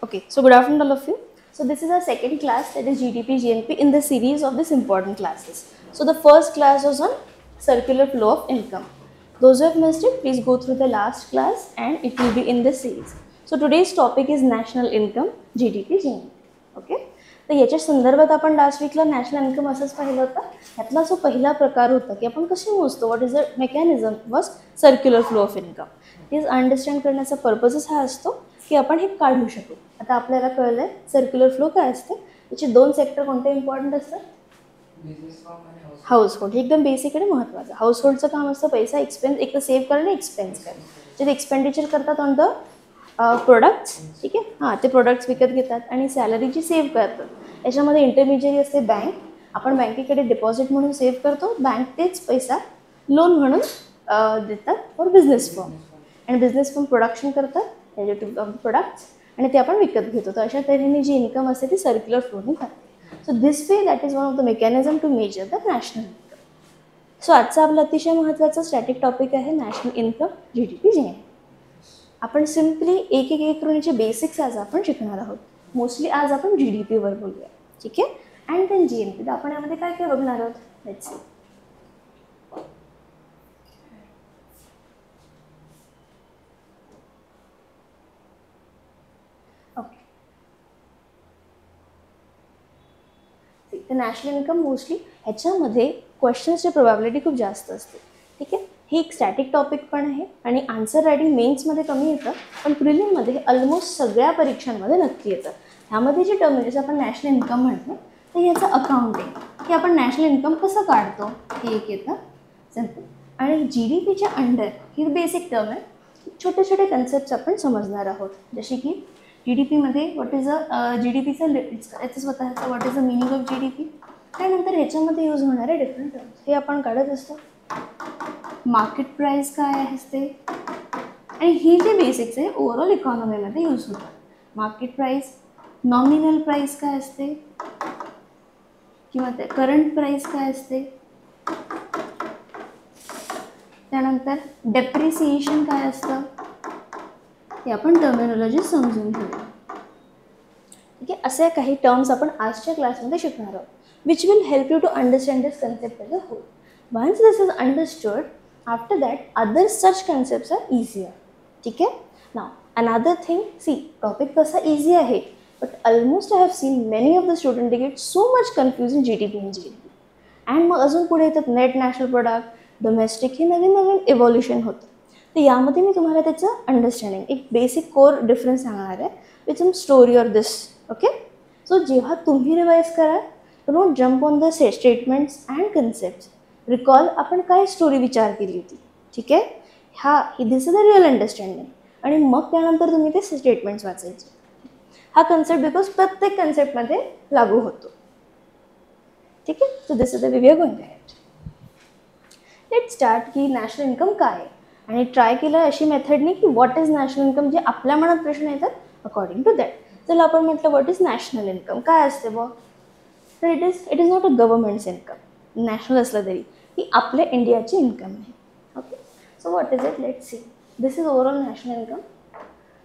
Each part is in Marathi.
Okay, so good afternoon all of you. So this is our second class, that is GDP GNP in the series of this important classes. So the first class was on circular flow of income. Those who have missed it, please go through the last class and it will be in this series. So today's topic is national income, GDP GNP. Okay. तर याच्या संदर्भात आपण लास्ट वीकला नॅशनल इन्कम असंच पाहिलं होतं. यातला जो पहिला प्रकार होता की आपण कशी मोजतो, what is the mechanism was circular flow of income. ते अंडरस्टँड करण्याचा पर्पजच हा असतो की आपण हे काढू शकू. आता आपल्याला कळलं आहे सर्क्युलर फ्लो काय असते. याचे दोन सेक्टर कोणते इम्पॉर्टंट असतात. हाऊसहोल्ड एकदम बेसिक आणि महत्त्वाचं. हाऊसहोल्डचं काम असतं पैसा एक्सपेन्स एक तर सेव्ह करणं, एक्सपेन्स करणं. जे एक्सपेंडिचर करतात ऑन द प्रोडक्ट्स, ठीक आहे. हां, ते प्रोडक्ट्स विकत घेतात आणि सॅलरी जी सेव्ह करतात. याच्यामध्ये इंटरमिजियरी असते बँक. आपण बँकेकडे डिपॉझिट म्हणून सेव्ह करतो, बँक तेच पैसा लोन म्हणून देतात फॉर बिझनेस फर्म. आणि बिझनेस फर्म प्रोडक्शन करतात प्रोडक्ट्स आणि ते आपण विकत घेतो. तर अशा तऱ्हेने जी इन्कम असते ती सर्क्युलर फ्लोने करते. So this way that is one of the mechanism to measure the national income. सो आजचा आपला अतिशय महत्त्वाचा स्टॅटिक टॉपिक आहे नॅशनल इन्कम GDP GNP. आपण सिम्पली एक करून याचे बेसिक्स आज आपण शिकणार आहोत. मोस्टली आज आपण GDP वर बोलूया, ठीक आहे. And then GNP. तर आपण यामध्ये काय काय बघणार आहोत, लेट्स सी. ओके, तर नॅशनल इन्कम मोस्टली ह्याच्यामध्ये क्वेश्चन्सची प्रोबॅबिलिटी खूप जास्त असते, ठीक आहे. हे एक स्टॅटिक टॉपिक पण आहे आणि आन्सर रायटिंग मेन्समध्ये कमी येतं, पण प्रिलिममध्ये ऑलमोस्ट सगळ्या परीक्षांमध्ये नक्की येतं. ह्यामध्ये जे टर्म जसं आपण नॅशनल इन्कम म्हणतो तर ह्याचं अकाउंटिंग की आपण नॅशनल इन्कम कसं काढतो हे एक येतं सिम्पल. आणि GDPच्या अंडर ही बेसिक टर्म आहे. छोटे छोटे कन्सेप्ट्स आपण समजणार आहोत, जसे की GDPमध्ये व्हॉट इज अ GDPचं याचं स्वतःचं what is the meaning of GDP. त्यानंतर ह्याच्यामध्ये यूज होणारे डिफरंट टर्म्स हे आपण काढत असतो. मार्केट प्राईस काय असते आणि ही जे बेसिक्स आहे ओव्हरऑल इकॉनॉमीमध्ये यूज होतात. मार्केट प्राईस, नॉमिनल प्राईस काय असते किंवा ते करंट प्राईस काय असते. त्यानंतर डेप्रिसिएशन काय असतं ते आपण टर्मिनॉलॉजी समजून घेऊया, ठीक आहे. असे काही टर्म्स आपण आजच्या क्लासमध्ये शिकणार आहोत, which will help you to understand this concept as a whole. Once this is understood, after that other such concepts are easier, ठीक है. Now another thing, see topic तसा easy आहे, but almost I have seen many of the students they get so much confused in GDP and GNP. and मग अजून पुढे येतात नेट नॅशनल प्रोडक्ट, डोमेस्टिक, हे नवीन नवीन इव्हॉल्युशन होतं. तर यामध्ये मी तुम्हाला त्याचं अंडरस्टँडिंग एक बेसिक कोर डिफरन्स सांगणार आहे with some story or this. Okay. So जेव्हा तुम्ही रिवाइज कराल don't jump on the statements and concepts. Recall आपण काय स्टोरी विचार केली होती, ठीक आहे. This is the real understanding. आणि मग त्यानंतर तुम्ही ते स्टेटमेंट्स वाचायचे. हा कन्सेप्ट बिकॉज प्रत्येक कन्सेप्टमध्ये लागू होतो, ठीक आहे. So this is the way we are going ahead. Let start की नॅशनल इन्कम काय आहे. आणि ट्राय केलं अशी मेथडनी की व्हॉट इज नॅशनल इन्कम, जे आपल्या मनात प्रश्न येतात अकॉर्डिंग टू दॅट. चला आपण म्हटलं व्हॉट इज नॅशनल इन्कम काय असते बघ. तर it is not a government's income. National असलं तरी ही आपल्या इंडियाची इन्कम आहे. Okay. So what is it, let's see. This is overall national income.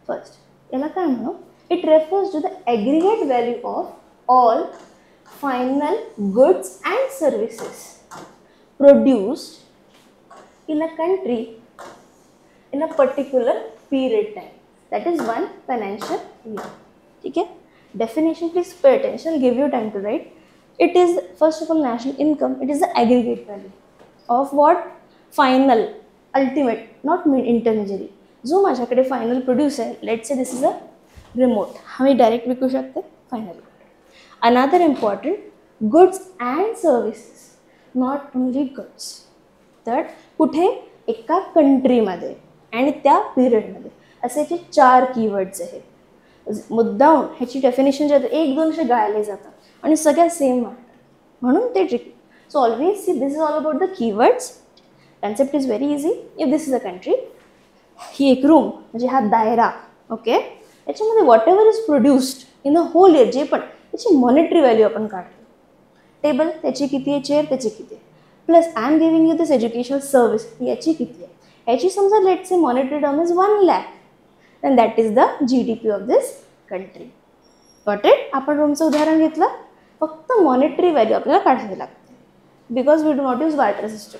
First याला काय म्हणू, it refers to the aggregate value of all final goods and services produced in a country in a particular period time, that is one financial year, ठीक आहे. Definition please pay attention, give you time to right. It is first of all national income. It is the aggregate value of what final, ultimate, not intermediary. जो माझ्याकडे फायनल प्रोड्यूस आहे, let say this is a remote, हा मी डायरेक्ट विकू शकते final. Another important goods and services, not only goods. तर कुठे एका कंट्रीमध्ये आणि त्या पिरियडमध्ये असे जे 4 कीवर्ड्स आहेत. मुद्दाम ह्याची डेफिनेशन जे एक दोन असे गाळले जातात आणि सगळ्या सेम वाटतात, म्हणून ते tricky. So always see this is all about the keywords. Concept is very easy. If this is a country, ही एक रूम म्हणजे हा दायरा, ओके. याच्यामध्ये whatever is produced in the whole year, जे पण त्याची मॉनिटरी व्हॅल्यू आपण काढतो. टेबल त्याची किती आहे, चेअर त्याची किती आहे, plus I am giving you this educational service याची किती आहे, याची समजा let say monetary term is 1 lakh, then that is the GDP of this country. Got it? आपण रोमचं उदाहरण घेतलं. फक्त मॉनिटरी व्हॅल्यू आपल्याला काढावी लागते because we do not use barter system.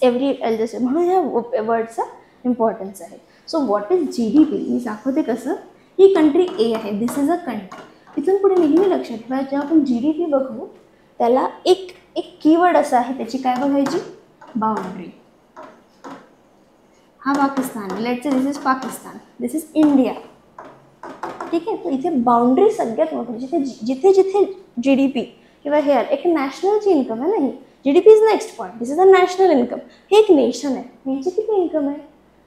Every एल्जस्ट म्हणून ह्या वर्डचा इम्पॉर्टन्स आहे. So what is GDP? मी दाखवते कसं. ही कंट्री A आहे. This is a country. इथून पुढे नेहमी लक्षात ठेवा, जेव्हा आपण GDP बघू त्याला एक कीवर्ड असा आहे, त्याची काय बघायची? बाउंड्री. हा Pakistan, let's say this is Pakistan, this is India. ठीक आहे. तर इथे बाउंड्री सगळ्यात मोठी, जिथे जिथे GDP किंवा हे एक नॅशनलची इन्कम आहे. नाही, GDP is next point. This is a national income. हे एक नेशन आहे. यांची किती इन्कम आहे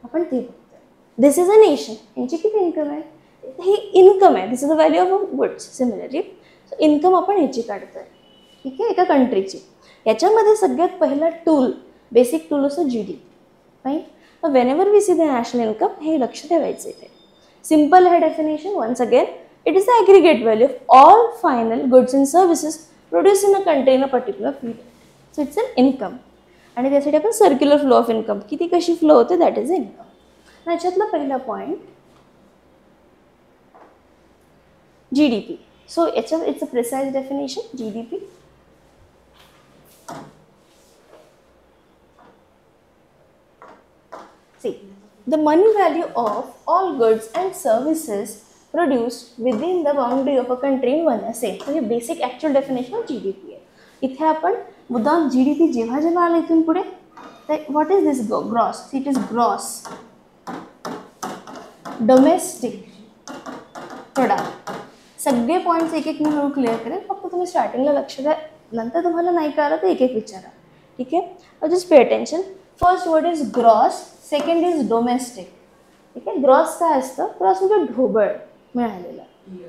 आपण ते बघतोय. This is a nation. यांची किती इन्कम आहे? ही इन्कम आहे. This is the value of goods. Similarly so income आपण ह्याची काढतोय. ठीक आहे, एका कंट्रीची. याच्यामध्ये सगळ्यात पहिला टूल, बेसिक टूल असतो GDP. राईट. तर when we see the national income, हे लक्ष ठेवायचं इथे. सिम्पल है definition. Once again, it is the aggregate value of all final goods and services produce in a country in a particular period. So it's an income. आणि त्यासाठी आपण सर्क्युलर फ्लो ऑफ इन्कम, किती कशी फ्लो होते, दॅट इज इन्कम. याच्यातला पहिला पॉईंट GDP. सो याच्यात it's a precise definition. GDP see the money value of all goods and services produced within the boundary of a country in one year. So हे basic actual definition of GDP आहे. इथे आपण मुद्दाम GDP जेव्हा जेव्हा आलं इथून पुढे, तर what is this? Gross. It is gross domestic product. सगळे पॉईंट्स एक एक मी हळू क्लिअर करेल. फक्त तुम्ही स्टार्टिंगला लक्ष द्या, नंतर तुम्हाला नाही कळलं तर एक एक विचारा. ठीक आहे. Just pay attention. First word is gross, second is domestic. ठीक आहे. ग्रॉस काय असतं? ग्रॉस म्हणजे ढोबळ मिळालेलं,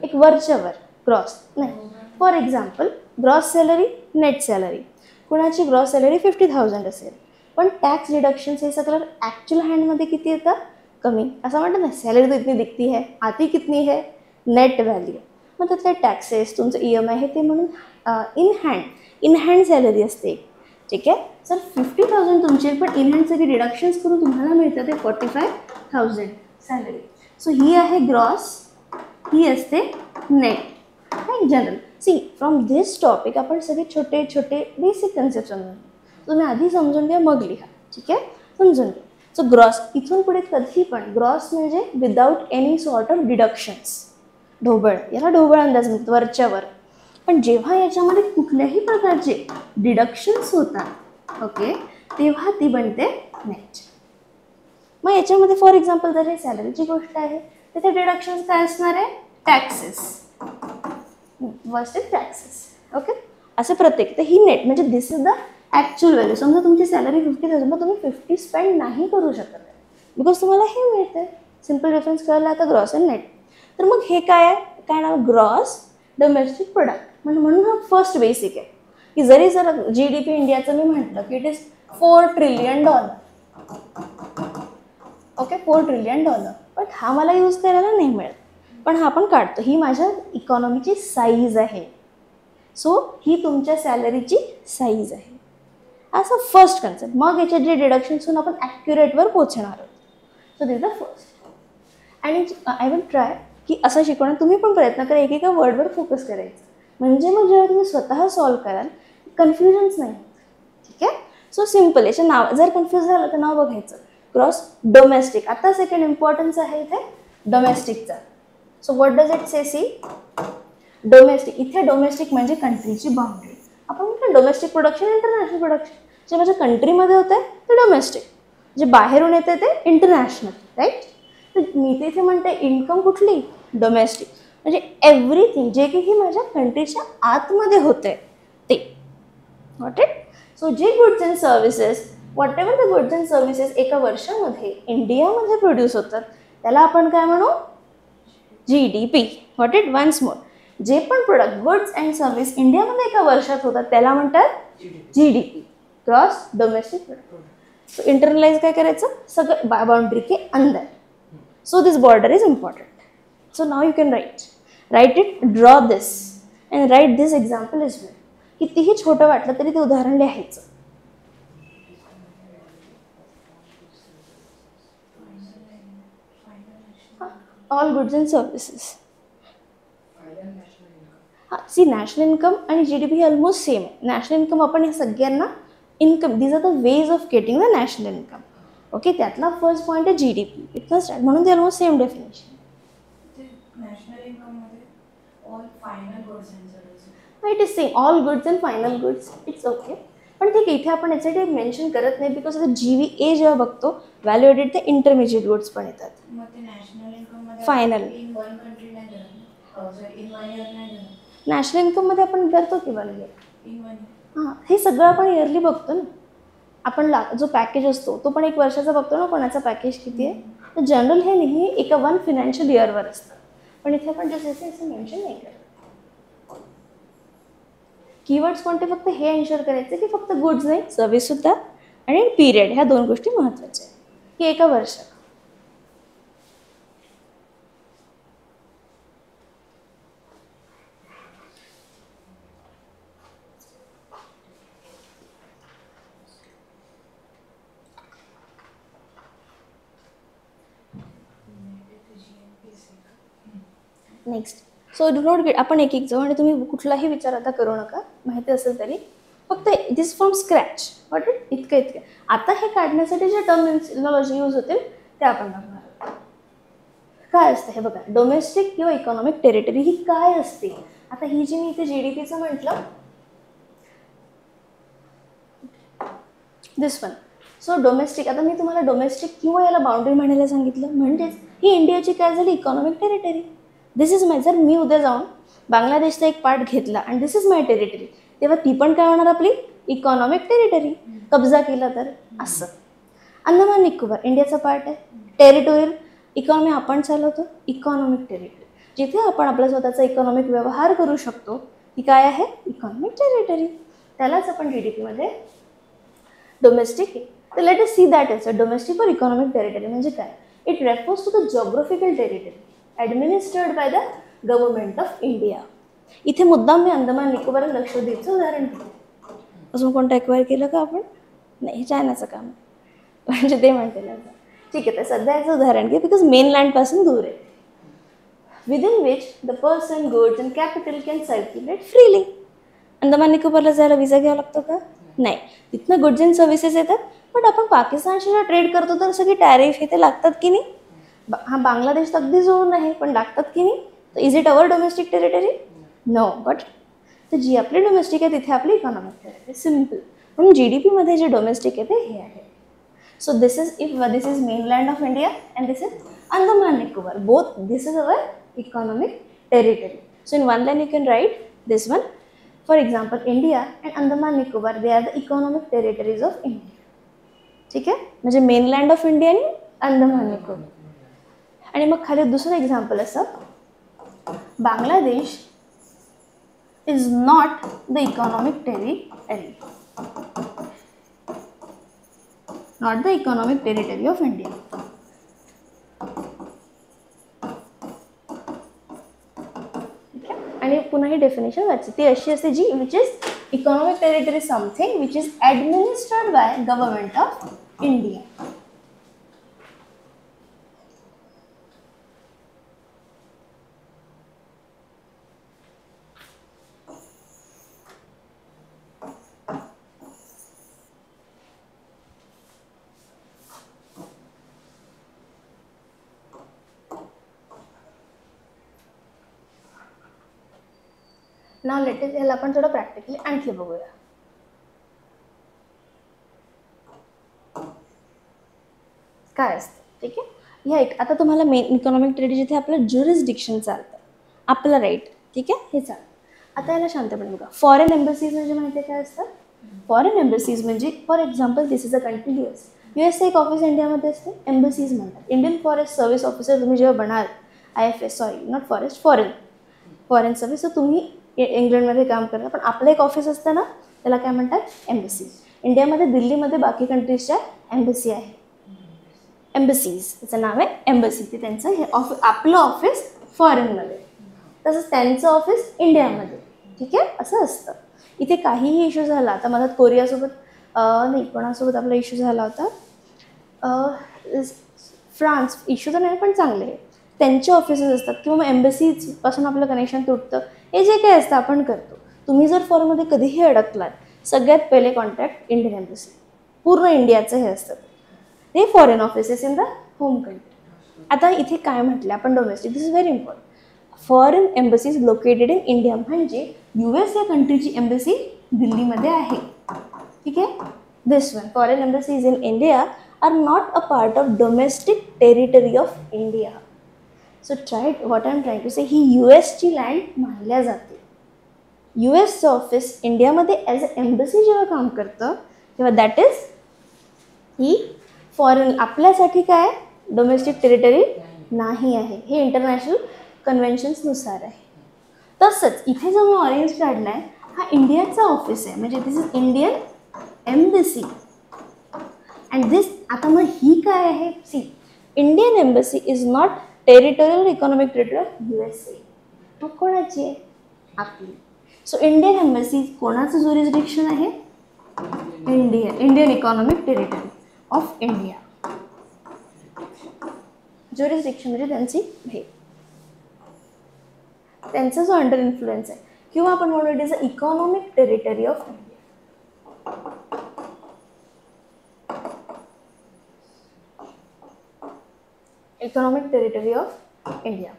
एक वरच्यावर ग्रॉस. नाही, for example gross salary, net salary. कुणाची ग्रॉस सॅलरी 50,000 असेल, पण टॅक्स डिडक्शन्स हे सगळं ॲक्च्युअल हँडमध्ये किती येतं? कमी. असं म्हणतात ना, सॅलरी तो इतनी दिखती है, आती कितनी है? Net value. मग त्यातले टॅक्सेस, तुमचं EMI आहे ते म्हणून इन हँड सॅलरी असते. ठीक आहे. सर 50,000 तुमचे, पण इन हँड सगळे डिडक्शन्स करून तुम्हाला मिळतं ते 45,000 सॅलरी. सो ही आहे ग्रॉस, ही असते नेट. नाही, general. See from this topic आपण सगळे छोटे छोटे बेसिक कन्सेप्ट समजून, तुम्ही आधी समजून घ्या, मग लिहा. ठीक आहे, समजून घ्या. सो ग्रॉस इथून पुढे कधी पण ग्रॉस म्हणजे without any sort of deductions. ढोबळ, याला ढोबळ अंदाज म्हणतो, वरच्यावर. पण जेव्हा याच्यामध्ये कुठल्याही प्रकारचे डिडक्शन्स होतात, ओके, तेव्हा ती बनते नेट. मग याच्यामध्ये फॉर एक्झाम्पल जर हे सॅलरीची गोष्ट आहे, तर ते डिडक्शन्स काय असणार आहे? Taxes. First is taxes. Okay, असे प्रत्येक. तर ही नेट म्हणजे this is the actual value. समजा तुमची सॅलरी 50,000, मग तुम्ही 50 स्पेंड नाही करू शकत बिकॉज तुम्हाला हे मिळते. सिम्पल डिफरन्स कळला आता ग्रॉस अँड नेट. तर मग हे काय आहे? काय नाव? Gross domestic product. म्हणून हा फर्स्ट बेसिक आहे की जरी जर GDP इंडियाचं मी म्हटलं की it is $4 trillion. Okay, $4 trillion. But हा मला यूज करायला नाही मिळत, पण हा पण काढतो. ही माझ्या इकॉनॉमीची साईज आहे. सो ही तुमच्या सॅलरीची साईज आहे. असं फर्स्ट कन्सेप्ट. मग याच्यात जे डिडक्शन्स होऊन आपण ॲक्युरेटवर पोहोचणार आहोत. So this the first. आणि आय विल ट्राय की असं शिकवणं, तुम्ही पण प्रयत्न करा एकेका वर्डवर फोकस करायचं, म्हणजे मग जेव्हा तुम्ही स्वतः सॉल्व कराल कन्फ्युजन्स नाही. ठीक आहे. So simple. याच्या नाव जर कन्फ्यूज झालं तर नाव बघायचं. Gross domestic. आता सेकंड इम्पॉर्टन्स आहे इथे डोमेस्टिकचा. So what does it say? See domestic. इथे डोमेस्टिक म्हणजे कंट्रीची बाउंड्री. आपण म्हटलं डोमेस्टिक प्रोडक्शन, इंटरनॅशनल प्रोडक्शन. जे माझ्या कंट्रीमध्ये होतं आहे ते डोमेस्टिक, जे बाहेरून येते ते इंटरनॅशनल. राईट. तर मी ते इथे म्हणते इन्कम कुठली? डोमेस्टिक. म्हणजे एव्हरीथिंग जे की माझ्या कंट्रीच्या आतमध्ये होते ते. What it? सो जे goods and services, what ever the goods and services एका वर्षामध्ये इंडियामध्ये प्रोड्यूस होतात त्याला आपण काय म्हणू? GDP. What it? Once more. जे पण प्रोडक्ट, गुड्स अँड सर्व्हिस इंडियामध्ये एका वर्षात होतात त्याला म्हणतात GDP. Gross domestic product. So internalize काय करायचं? सगळं बाउंड्री के अंदर. So this border is important. So now you can write it, draw this and write this example as well. कितीही छोटं वाटलं तरी ते उदाहरण लिहायचं. All goods and services. हां, सी नॅशनल इन्कम आणि GDP हे ऑलमोस्ट सेम आहे. नॅशनल इन्कम आपण या सगळ्यांना income, these are the ways of getting the national income. Okay, त्यातला फर्स्ट पॉईंट आहे GDP. इथनं स्टार्ट, म्हणून ते ऑलमोस्ट सेम डेफिनेशन. नॅशनल इन्कममध्ये all final goods and services, it is same, all goods and final goods. It's okay. पण ठीक आहे, इथे आपण यासाठी मेन्शन करत नाही बिकॉज आता GVA जेव्हा बघतो व्हॅल्यू ॲडेड ते इंटरमिजिएट गुड्स पण येतात. मग ते नॅशनल इन्कममध्ये फायनल इन वन कंट्री नाही धरत, इन वन इयर नाही धरत, नॅशनल इन्कममध्ये आपण करतो की वन इयर. इन वन हां, हे सगळं आपण इयरली बघतो ना. आपण जो पॅकेज असतो तो पण एक वर्षाचा बघतो ना, कोणाचा पॅकेज किती आहे. तर जनरल हे नेहमी एका वन फायनान्शियल इयरवर असतं. पण इथे आपण जसं असं मेन्शन नाही करत. कीवर्ड्स कोणते, फक्त हे एन्श्योर करायचं की फक्त गुड्स नाही, सर्व्हिससुद्धा आणि पिरियड, ह्या दोन गोष्टी महत्त्वाच्या आहेत की एका वर्षात. Next, so do not gate, आपण एक जाऊ आणि तुम्ही कुठलाही विचार आता करू नका, माहिती असेल तरी. फक्त दिस फ्रॉम स्क्रॅच, वॉट इट, इतकं. आता हे काढण्यासाठी जे टर्मिनॉलॉजी यूज होतील ते आपण बघणार. काय असतं हे बघा, डोमेस्टिक किंवा इकॉनॉमिक टेरिटरी ही काय असते. आता ही जी मी इथे GDPचं म्हटलं, दिस वन. सो डोमेस्टिक, आता मी तुम्हाला डोमेस्टिक किंवा याला बाउंड्री म्हणायला सांगितलं, म्हणजेच ही इंडियाची काय झाली इकॉनॉमिक टेरिटरी. दिस इज माय, जर मी उद्या जाऊन बांगलादेशचा एक पार्ट घेतला आणि दिस इज माय टेरिटरी, तेव्हा ती पण काय होणार आपली इकॉनॉमिक टेरिटरी. कब्जा केला तर असं. अंदमान निकोबार इंडियाचा पार्ट आहे, टेरिटोरियल इकॉनॉमी आपण चालवतो, इकॉनॉमिक टेरिटरी. जिथे आपण आपला स्वतःचा इकॉनॉमिक व्यवहार करू शकतो ती काय आहे इकॉनॉमिक टेरिटरी. त्यालाच आपण GDPमध्ये डोमेस्टिक. तर let us see that is a domestic और इकॉनॉमिक टेरिटरी म्हणजे काय. It refers to the geographical territory administered by the government of India. इथे मुद्दाम मी अंदमान निकोबार लक्षद्वीपचं उदाहरण घेतलं. अजून कोणतं एक्वायर केलं का आपण, नाही, हे चायनाचं काम आहे, म्हणजे ते म्हणते ना. ठीक आहे, तर सध्या याचं उदाहरण घे बिकॉज मेनलँडपासून दूर आहे. Within which the person, goods and capital can circulate freely. Andaman निकोबारला जायला विजा घ्यावा लागतो का, नाही. तिथनं गुड्स अँड सर्व्हिसेस येतात. बट आपण पाकिस्तानशी जेव्हा ट्रेड करतो तर सगळी टॅरिफ हे ते लागतात की नाही. हा बांगलादेश अगदी जोडून आहे पण लागतात की नाही. तर is it our domestic territory, no. But तर जी आपली डोमेस्टिक आहे तिथे आपली इकॉनॉमिक टेरिटरी, सिम्पल. म्हणून GDPमध्ये जे डोमेस्टिक आहे ते हे आहे. So this is this is mainland of India and this is Andaman Nicobar, both this is our economic territory. So in one line you can write this one. For example, India and Andaman Nicobar they are the economic territories of India. ठीक आहे, म्हणजे मेनलँड ऑफ इंडिया आणि अंदमान निकोबार. आणि मग खाली दुसरं एक्झाम्पल असं, Bangladesh is not the economic territory, not the economic territory of India. आणि पुन्हा ही डेफिनेशन वाचली, ती अशी असते जी which is economic territory something which is administered by government of India. नाव लेटेस्ट याला आपण थोडं प्रॅक्टिकली आणखी बघूया. काय असतं, ठीक आहे. ह्या एक आता तुम्हाला मेन इकॉनॉमिक टेरिटरी जिथे आपलं ज्युरिस्डिक्शन चालतं, आपलं राईट, ठीक आहे, हे चालतं. आता याला शांतपणे बघा. फॉरेन एम्बसीज म्हणजे माहिती आहे काय असतं. फॉरेन एम्बसीज म्हणजे for example this is a country US एक ऑफिस इंडियामध्ये असते, एम्बसीज म्हणतात. इंडियन फॉरेस्ट सर्व्हिस ऑफिसर तुम्ही जेव्हा बनाल, IFS, sorry not forest, foreign service, तर तुम्ही इंग्लंडमध्ये काम करता, पण आपलं एक ऑफिस असतं ना, त्याला काय म्हणतात एम्बसीज. इंडियामध्ये दिल्लीमध्ये बाकी कंट्रीजच्या एम्बसी आहे, एम्बसीज, त्याचं नाव आहे एम्बसी. ते त्यांचं हे आपलं ऑफिस फॉरेनमध्ये, तसंच त्यांचं ऑफिस इंडियामध्ये, ठीक आहे, असं असतं. इथे काहीही इश्यू झाला, आता मधात कोरियासोबत नाही कोणासोबत आपला इश्यू झाला होता, फ्रान्स, इश्यू तर नाही पण चांगले आहे. त्यांचे ऑफिसेस असतात किंवा मग एम्बसीजपासून आपलं कनेक्शन तुटतं, हे जे काही असतं आपण करतो. तुम्ही जर फॉरेनमध्ये कधीही अडकलात, सगळ्यात पहिले कॉन्टॅक्ट इंडियन एम्बसी. पूर्ण इंडियाचं हे असतं, ते foreign offices in the home country. आता इथे काय म्हटलं आपण domestic, this is very important. Foreign embassies located in India म्हणजे US या कंट्रीची एम्बसी दिल्लीमध्ये आहे. ठीक आहे. This one foreign embassies in India are not a part of domestic territory of India. So try what I am trying to say, ही USची लँड मानल्या जाते. USचं ऑफिस इंडियामध्ये ॲज अ एम्बसी जेव्हा काम करतं तेव्हा दॅट इज ही फॉरेन, आपल्यासाठी काय डोमेस्टिक टेरिटरी नाही आहे. हे इंटरनॅशनल कन्व्हेन्शन्सनुसार आहे. तसंच इथे जो मी ऑरेंज काढला आहे हा इंडियाचा ऑफिस आहे, म्हणजे this is Indian embassy. And this, आता मग ही काय आहे, see Indian embassy is not territorial economic territory of USA. मग कोणाची आहे, आपली. सो इंडियन एम्बसी कोणाचं ज्युरिस्डिक्शन आहे, Indian economic territory of India. Jurisdiction म्हणजे त्यांची हे, त्यांचा जो अंडर इन्फ्लुएन्स आहे, किंवा आपण म्हणू it is a economic territory of India. Economic territory of India.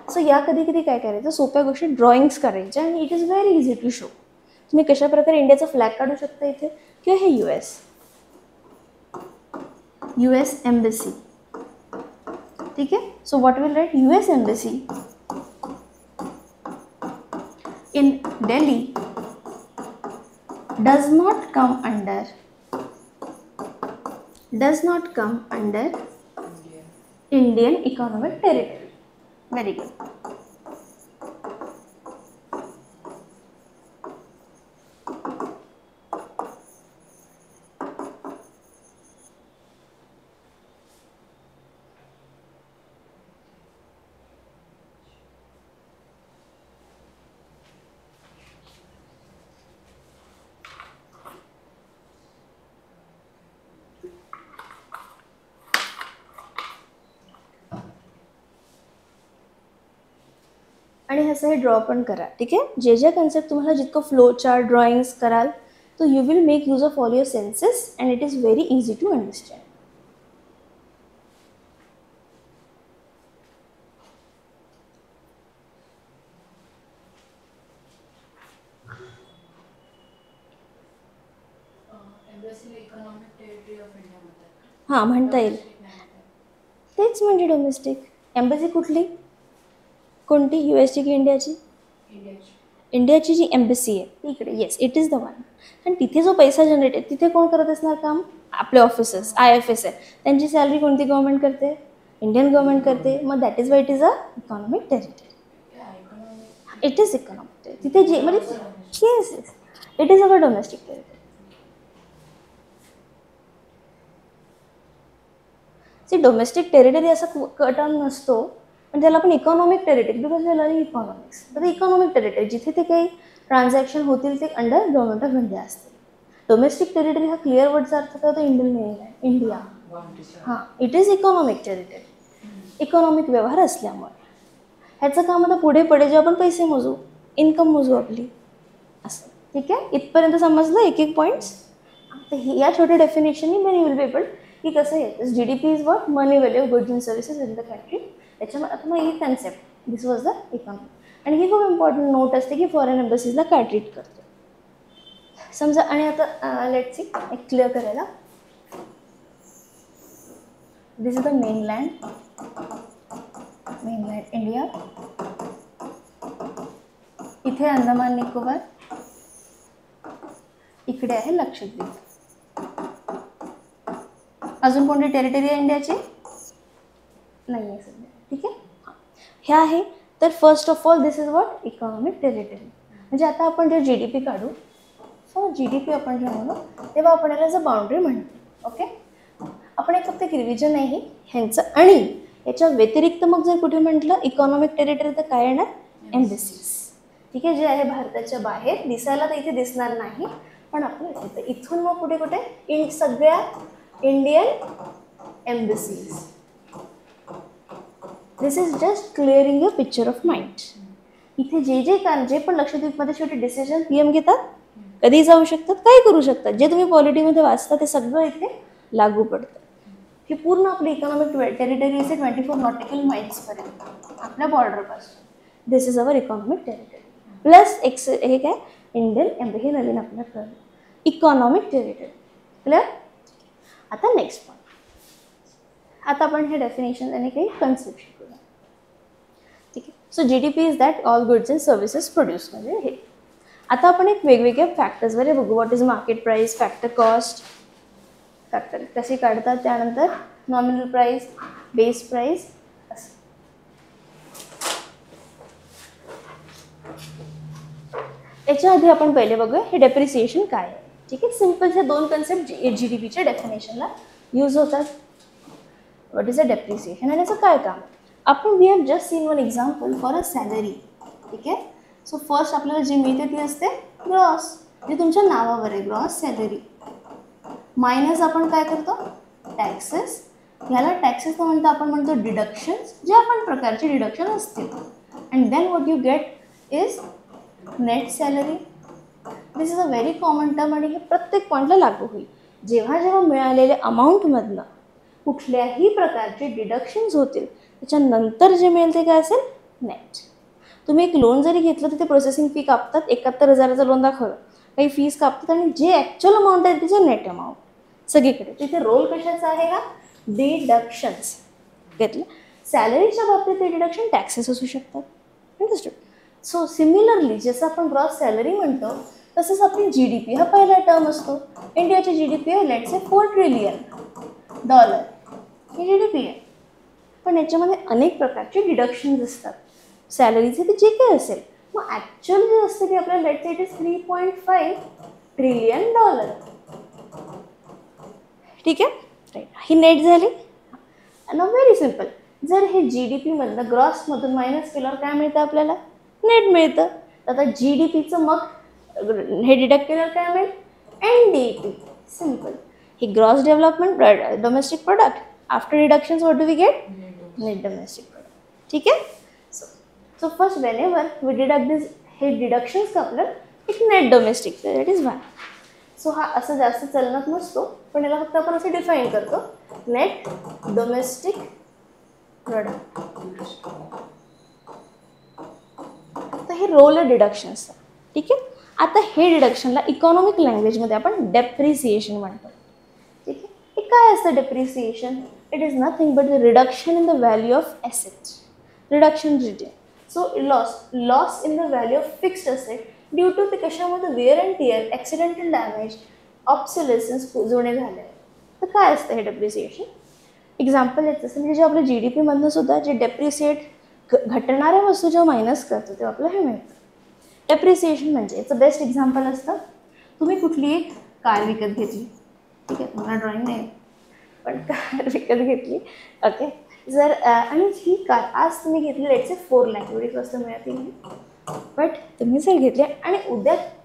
So या कधी कधी काय करायचं, सोप्या गोष्टी ड्रॉइंग्स करायच्या आणि it is very easy to show. तुम्ही कशा प्रकारे इंडियाचा फ्लॅग काढू शकता इथे, किंवा हे US एम्बसी. ठीक आहे. So what will write, US embassy in Delhi does not come under Indian economic territory. Very good. आणि असं हे ड्रॉ पण करा. ठीक आहे. जे जे कन्सेप्ट तुम्हाला जितकं फ्लो चार्ट ड्रॉइंग्स कराल तो you will make use of all your senses and it is very easy to understand. Economic territory of India म्हणतात. हां, म्हणता येईल. तेच म्हणजे डोमेस्टिक. एम्बसी कुठली, कोणती, USची की इंडियाची? इंडियाची जी एम्बसी आहे ती इकडे. Yes, it is the one. आणि तिथे जो पैसा जनरेट आहे तिथे कोण करत असणार काम, आपले ऑफिसर्स, IFS आहे. त्यांची सॅलरी कोणती गव्हर्नमेंट करते, इंडियन गव्हर्नमेंट करते. मग that is why it is a economic territory. It is economic territory. तिथे जे म्हणजे yes yes it is our domestic territory. Domestic territory असा टर्म नसतो, पण त्याला आपण इकॉनॉमिक टेरिटरी, बिकॉज वी लर्निंग इकॉनॉमिक्स. तर इकॉनॉमिक टेरिटरी जिथे ते काही ट्रान्झॅक्शन होतील ते अंडर गव्हर्नमेंट ऑफ इंडिया असते. डोमेस्टिक टेरिटरी हा क्लिअर वर्डचा अर्थ काय होतो, इंडियन इंडिया. हां, it is economic territory. Economic व्यवहार असल्यामुळे ह्याचं काम आता पुढे पडेल जेव्हा आपण पैसे मोजू, इन्कम मोजू आपली, असं. ठीक आहे. इथपर्यंत समजलं एक एक पॉईंट्स. तर या छोट्या डेफिनेशननी मनी विल बी एबल की कसं येतं. GDP is what, money value of goods and services in the country. त्याच्यामध्ये आता मग ही concept, this was the economy. आणि ही खूप इम्पॉर्टंट नोट असते की फॉरेन एम्बसीजला काय ट्रीट करतो समजा. आणि आता लेट्स सी एक क्लिअर करायला, दिस इज द मेनलँड इंडिया. इथे अंदमान निकोबार, इकडे आहे लक्षद्वीप. अजून कोणती टेरिटरी आहे इंडियाची, नाही आहे सध्या. ठीक आहे. हे आहे. तर first of all this is what economic territory. म्हणजे आता आपण जे GDP काढू, सो GDP आपण जेव्हा म्हणू तेव्हा आपण याला जर बाउंड्री म्हणतो. ओके. आपण एक फक्त एक रिव्हिजन आहे ह्यांचं. आणि याच्या व्यतिरिक्त मग जर कुठे म्हटलं इकॉनॉमिक टेरिटरी तर काय येणार, एम्बसीज. ठीक आहे. जे आहे भारताच्या बाहेर, दिसायला तर इथे दिसणार नाही पण आपलं येतं इथून मग कुठे कुठे सगळ्या Indian embassies. This is just clearing a picture of mind. इथे जे पण लक्षद्वीपमध्ये छोटे डिसिजन PM घेतात, कधी जाऊ शकतात, काय करू शकतात, जे तुम्ही पॉलिटीमध्ये वाचता ते सगळं इथे लागू पडतं. ही पूर्ण आपली इकॉनॉमिक टेरिटरी असे 24 नॉटिकल माइल्सपर्यंत आपल्या बॉर्डरपासून. This is our economic territory plus हे काय इंडियन हे नवीन आपल्याला कळलं इकॉनॉमिक टेरिटरी. क्लिअर. आता नेक्स्ट पॉईंट. आता आपण हे डेफिनेशन आणि काही कन्सेप्ट शिकूया. ठीक आहे. So GDP is that all goods and services produce. म्हणजे हे आता आपण एक वेगवेगळ्या फॅक्टर्सवर बघू. What is market price, factor cost, factor कसे काढतात, त्यानंतर नॉमिनल प्राइस, बेस प्राइस असं. याच्या आधी आपण पहिले बघूया हे डेप्रिसिएशन काय आहे. ठीक आहे. सिम्पल हे दोन कन्सेप्ट GDPच्या डेफिनेशनला यूज होतात. व्हॉट इज अ डेप्रिसिएशन आणि याचं काय काम. आपण we have just seen one example for a salary. ठीक आहे. सो फर्स्ट आपल्याला जी मिळते ती असते ग्रॉस, जी तुमच्या नावावर आहे, ग्रॉस सॅलरी. मायनस आपण काय करतो टॅक्सेस. ह्याला टॅक्सेस म्हणतो आपण म्हणतो डिडक्शन्स, जे आपण प्रकारचे डिडक्शन असतील. And then what you get is net salary. This is a very common term आणि हे प्रत्येक पॉईंटला लागू होईल. जेव्हा जेव्हा मिळालेल्या अमाऊंटमधनं कुठल्याही प्रकारचे डिडक्शन्स होतील त्याच्यानंतर जे मिळेल ते काय असेल नेट. तुम्ही एक लोन जरी घेतलं तर ते प्रोसेसिंग फी कापतात. 71,000चं लोन दाखवलं, काही फीज कापतात आणि जे ॲक्च्युअल अमाऊंट आहे तिचे नेट अमाऊंट सगळीकडे. तिथे रोल कशाचा आहे हा डिडक्शन्स. घेतलं. सॅलरीच्या बाबतीत ते डिडक्शन टॅक्सेस असू शकतात. अंडरस्टूड. सो सिमिलरली जसं आपण ग्रॉस सॅलरी म्हणतो तसंच आपली GDP हा पहिला टर्म असतो. इंडियाची GDP आहे let's say $4 trillion he GDP आहे. पण याच्यामध्ये अनेक प्रकारचे डिडक्शन्स असतात सॅलरीचे ते जे काही असेल. मग ॲक्च्युअल जे असते ते आपल्याला let's say it is $3.5 trillion. ठीक आहे. राईट. ही नेट झाली. ना व्हेरी सिम्पल. जर हे GDP मधलं ग्रॉसमधून मायनस केल्यावर काय मिळतं आपल्याला नेट मिळतं. आता GDPचं मग हे डिडक्ट केल्यावर काय मिळेल NDP. सिम्पल. ही gross development domestic product. After deductions what do we get net domestic product. ठीक आहे. So first whenever we deduct this हे डिडक्शन्स कापलं एक net domestic that is 1. So हा असं जास्त चलनात नसतो पण याला फक्त आपण असं डिफाईन करतो नेट डोमेस्टिक प्रोडक्ट. तर हे रोल डिडक्शन्स. ठीक आहे. आता हे डिडक्शनला इकॉनॉमिक लँग्वेजमध्ये आपण डेप्रिसिएशन म्हणतो. ठीक आहे. हे काय असतं depreciation. It is nothing but the reduction in the value of asset. Reduction written. So loss in the value of fixed asset due to ते कशामध्ये wear and tear, accidental damage, obsolescence जुने झाले. तर काय असतं हे डेप्रिसिएशन. एक्झाम्पल येत असेल म्हणजे जे आपल्या GDP मधनं सुद्धा जे डेप्रिसिएट घटणाऱ्या वस्तू जेव्हा मायनस करतो तेव्हा आपल्याला हे मिळतं. डेप्रिसिएशन म्हणजे याचं बेस्ट एक्झाम्पल असतं तुम्ही कुठली एक कार विकत घेतली. ठीक आहे. मला ड्रॉइंग नाही पण कार विकत घेतली. ओके. जर आणि ही कार आज तुम्ही घेतली लेट्स से 4 लाख एवढी स्वस्त मिळतील. बट तुम्ही जर घेतली आणि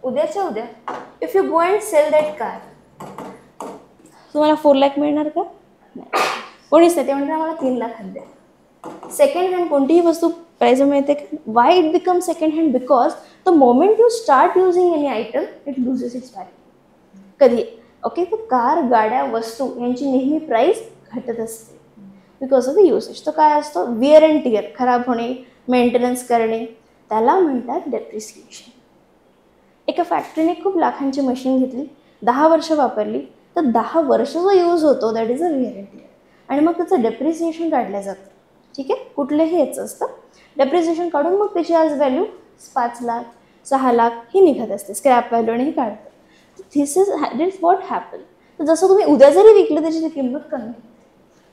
उद्याच्या उद्या if you go and sell that car तुम्हाला 4 लाख मिळणार का नाही. कोणीच नाही. ते म्हणतात आम्हाला 3 लाखात द्या. सेकंड हँड कोणतीही वस्तू प्राइस मिळते का. Why it become second hand because the moment you start using any item it loses it's value. कधी ओके. तर कार गाड्या वस्तू यांची नेहमी प्राइस घटत असते बिकॉज ऑफ द युसेज. तो काय असतो विअर अँड टिअर, खराब होणे, मेंटेनन्स करणे, त्याला म्हणतात डेप्रिसिएशन. एका फॅक्टरीने खूप लाखांची मशीन घेतली, 10 वर्ष वापरली तर 10 वर्ष जो यूज होतो that is a where and tear आणि मग त्याचं डेप्रिसिएशन काढलं जातं. ठीक आहे. कुठलंही याचं असतं डेप्रिसिएशन काढून मग त्याची आज व्हॅल्यू 5 लाख 6 लाख ही निघत असते. स्क्रॅप व्हॅल्यू आणि ही काढतं. दिस इज व्हॉट हॅपन. तर जसं तुम्ही उद्या जरी विकलं त्याची किंमत कमी.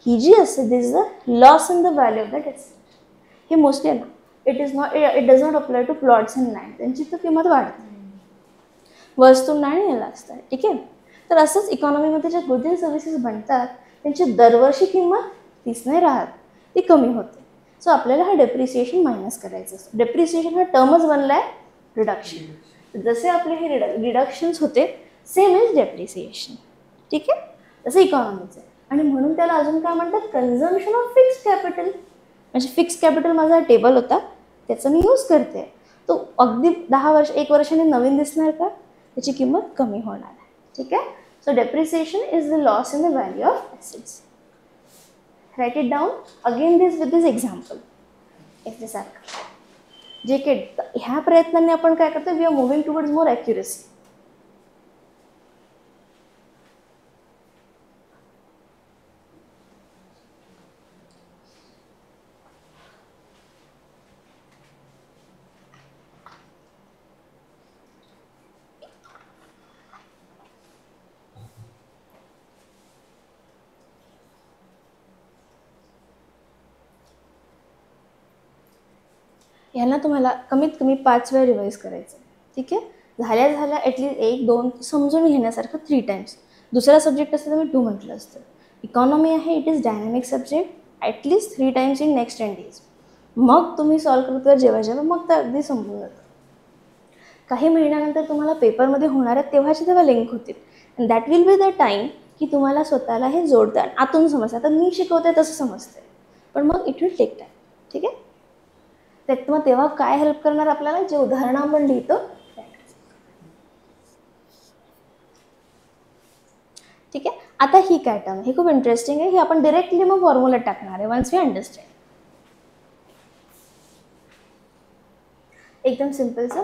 ही जी असते this is the loss in the value of that asset. हे मोस्टली आहे ना it does not apply to plots and land. त्यांची तर किंमत वाढते वस्तूंना आणि याला असतात. ठीक आहे. तर असंच इकॉनॉमीमध्ये ज्या गुड्स अँड सर्व्हिसेस बनतात त्यांची दरवर्षी किंमत तीच नाही राहत, ती कमी होते. सो आपल्याला हा डेप्रिसिएशन मायनस करायचं असतं. डेप्रिसिएशन हा टर्मच बनला आहे रिडक्शन. जसे आपले हे रिडक्शन्स होते सेम इज डेप्रिसिएशन. ठीक आहे, तसं इकॉनॉमीचं आहे. आणि म्हणून त्याला अजून काय म्हणतात, कन्झम्पशन ऑफ फिक्स्ड कॅपिटल. म्हणजे फिक्स्ड कॅपिटल माझा टेबल होता त्याचा मी यूज करते. तो अगदी 10 वर्ष 1 वर्षाने नवीन दिसणार का, त्याची किंमत कमी होणार आहे. ठीक आहे. So depreciation is the loss in the value of assets. Right it down again this with this example. याच्यासारखं जे के ह्या प्रयत्नांनी आपण काय करतो, we are moving towards more accuracy. ह्यांना तुम्हाला कमीत कमी 5 वेळा रिवाईज करायचं. ठीक आहे. झाल्या ॲटलीस्ट 1, 2 समजून घेण्यासारखं 3 टाइम्स. दुसरा सब्जेक्ट असतं तर मी 2 म्हटलं असतं. इकॉनॉमी आहे, it is dynamic subject, at least 3 times in next 10 days. मग तुम्ही सॉल्व करता जेव्हा मग तर अगदी समजून जातं. काही महिन्यानंतर तुम्हाला पेपरमध्ये होणार आहेत तेव्हा लिंक होतील. And that will be the time की तुम्हाला स्वतःला हे जोडतं आतून समजतं. आता मी शिकवते तसं समजतं, पण मग इट विल टेक टाईम. ठीक आहे. मग तेव्हा काय हेल्प करणार आपल्याला, जे उदाहरणं आपण लिहितो. ठीक आहे. आता ही काय टर्म, हे खूप इंटरेस्टिंग आहे. हे आपण डिरेक्टली मग फॉर्म्युला टाकणार आहे वन्स वी अंडरस्टँड. एकदम सिम्पलचं.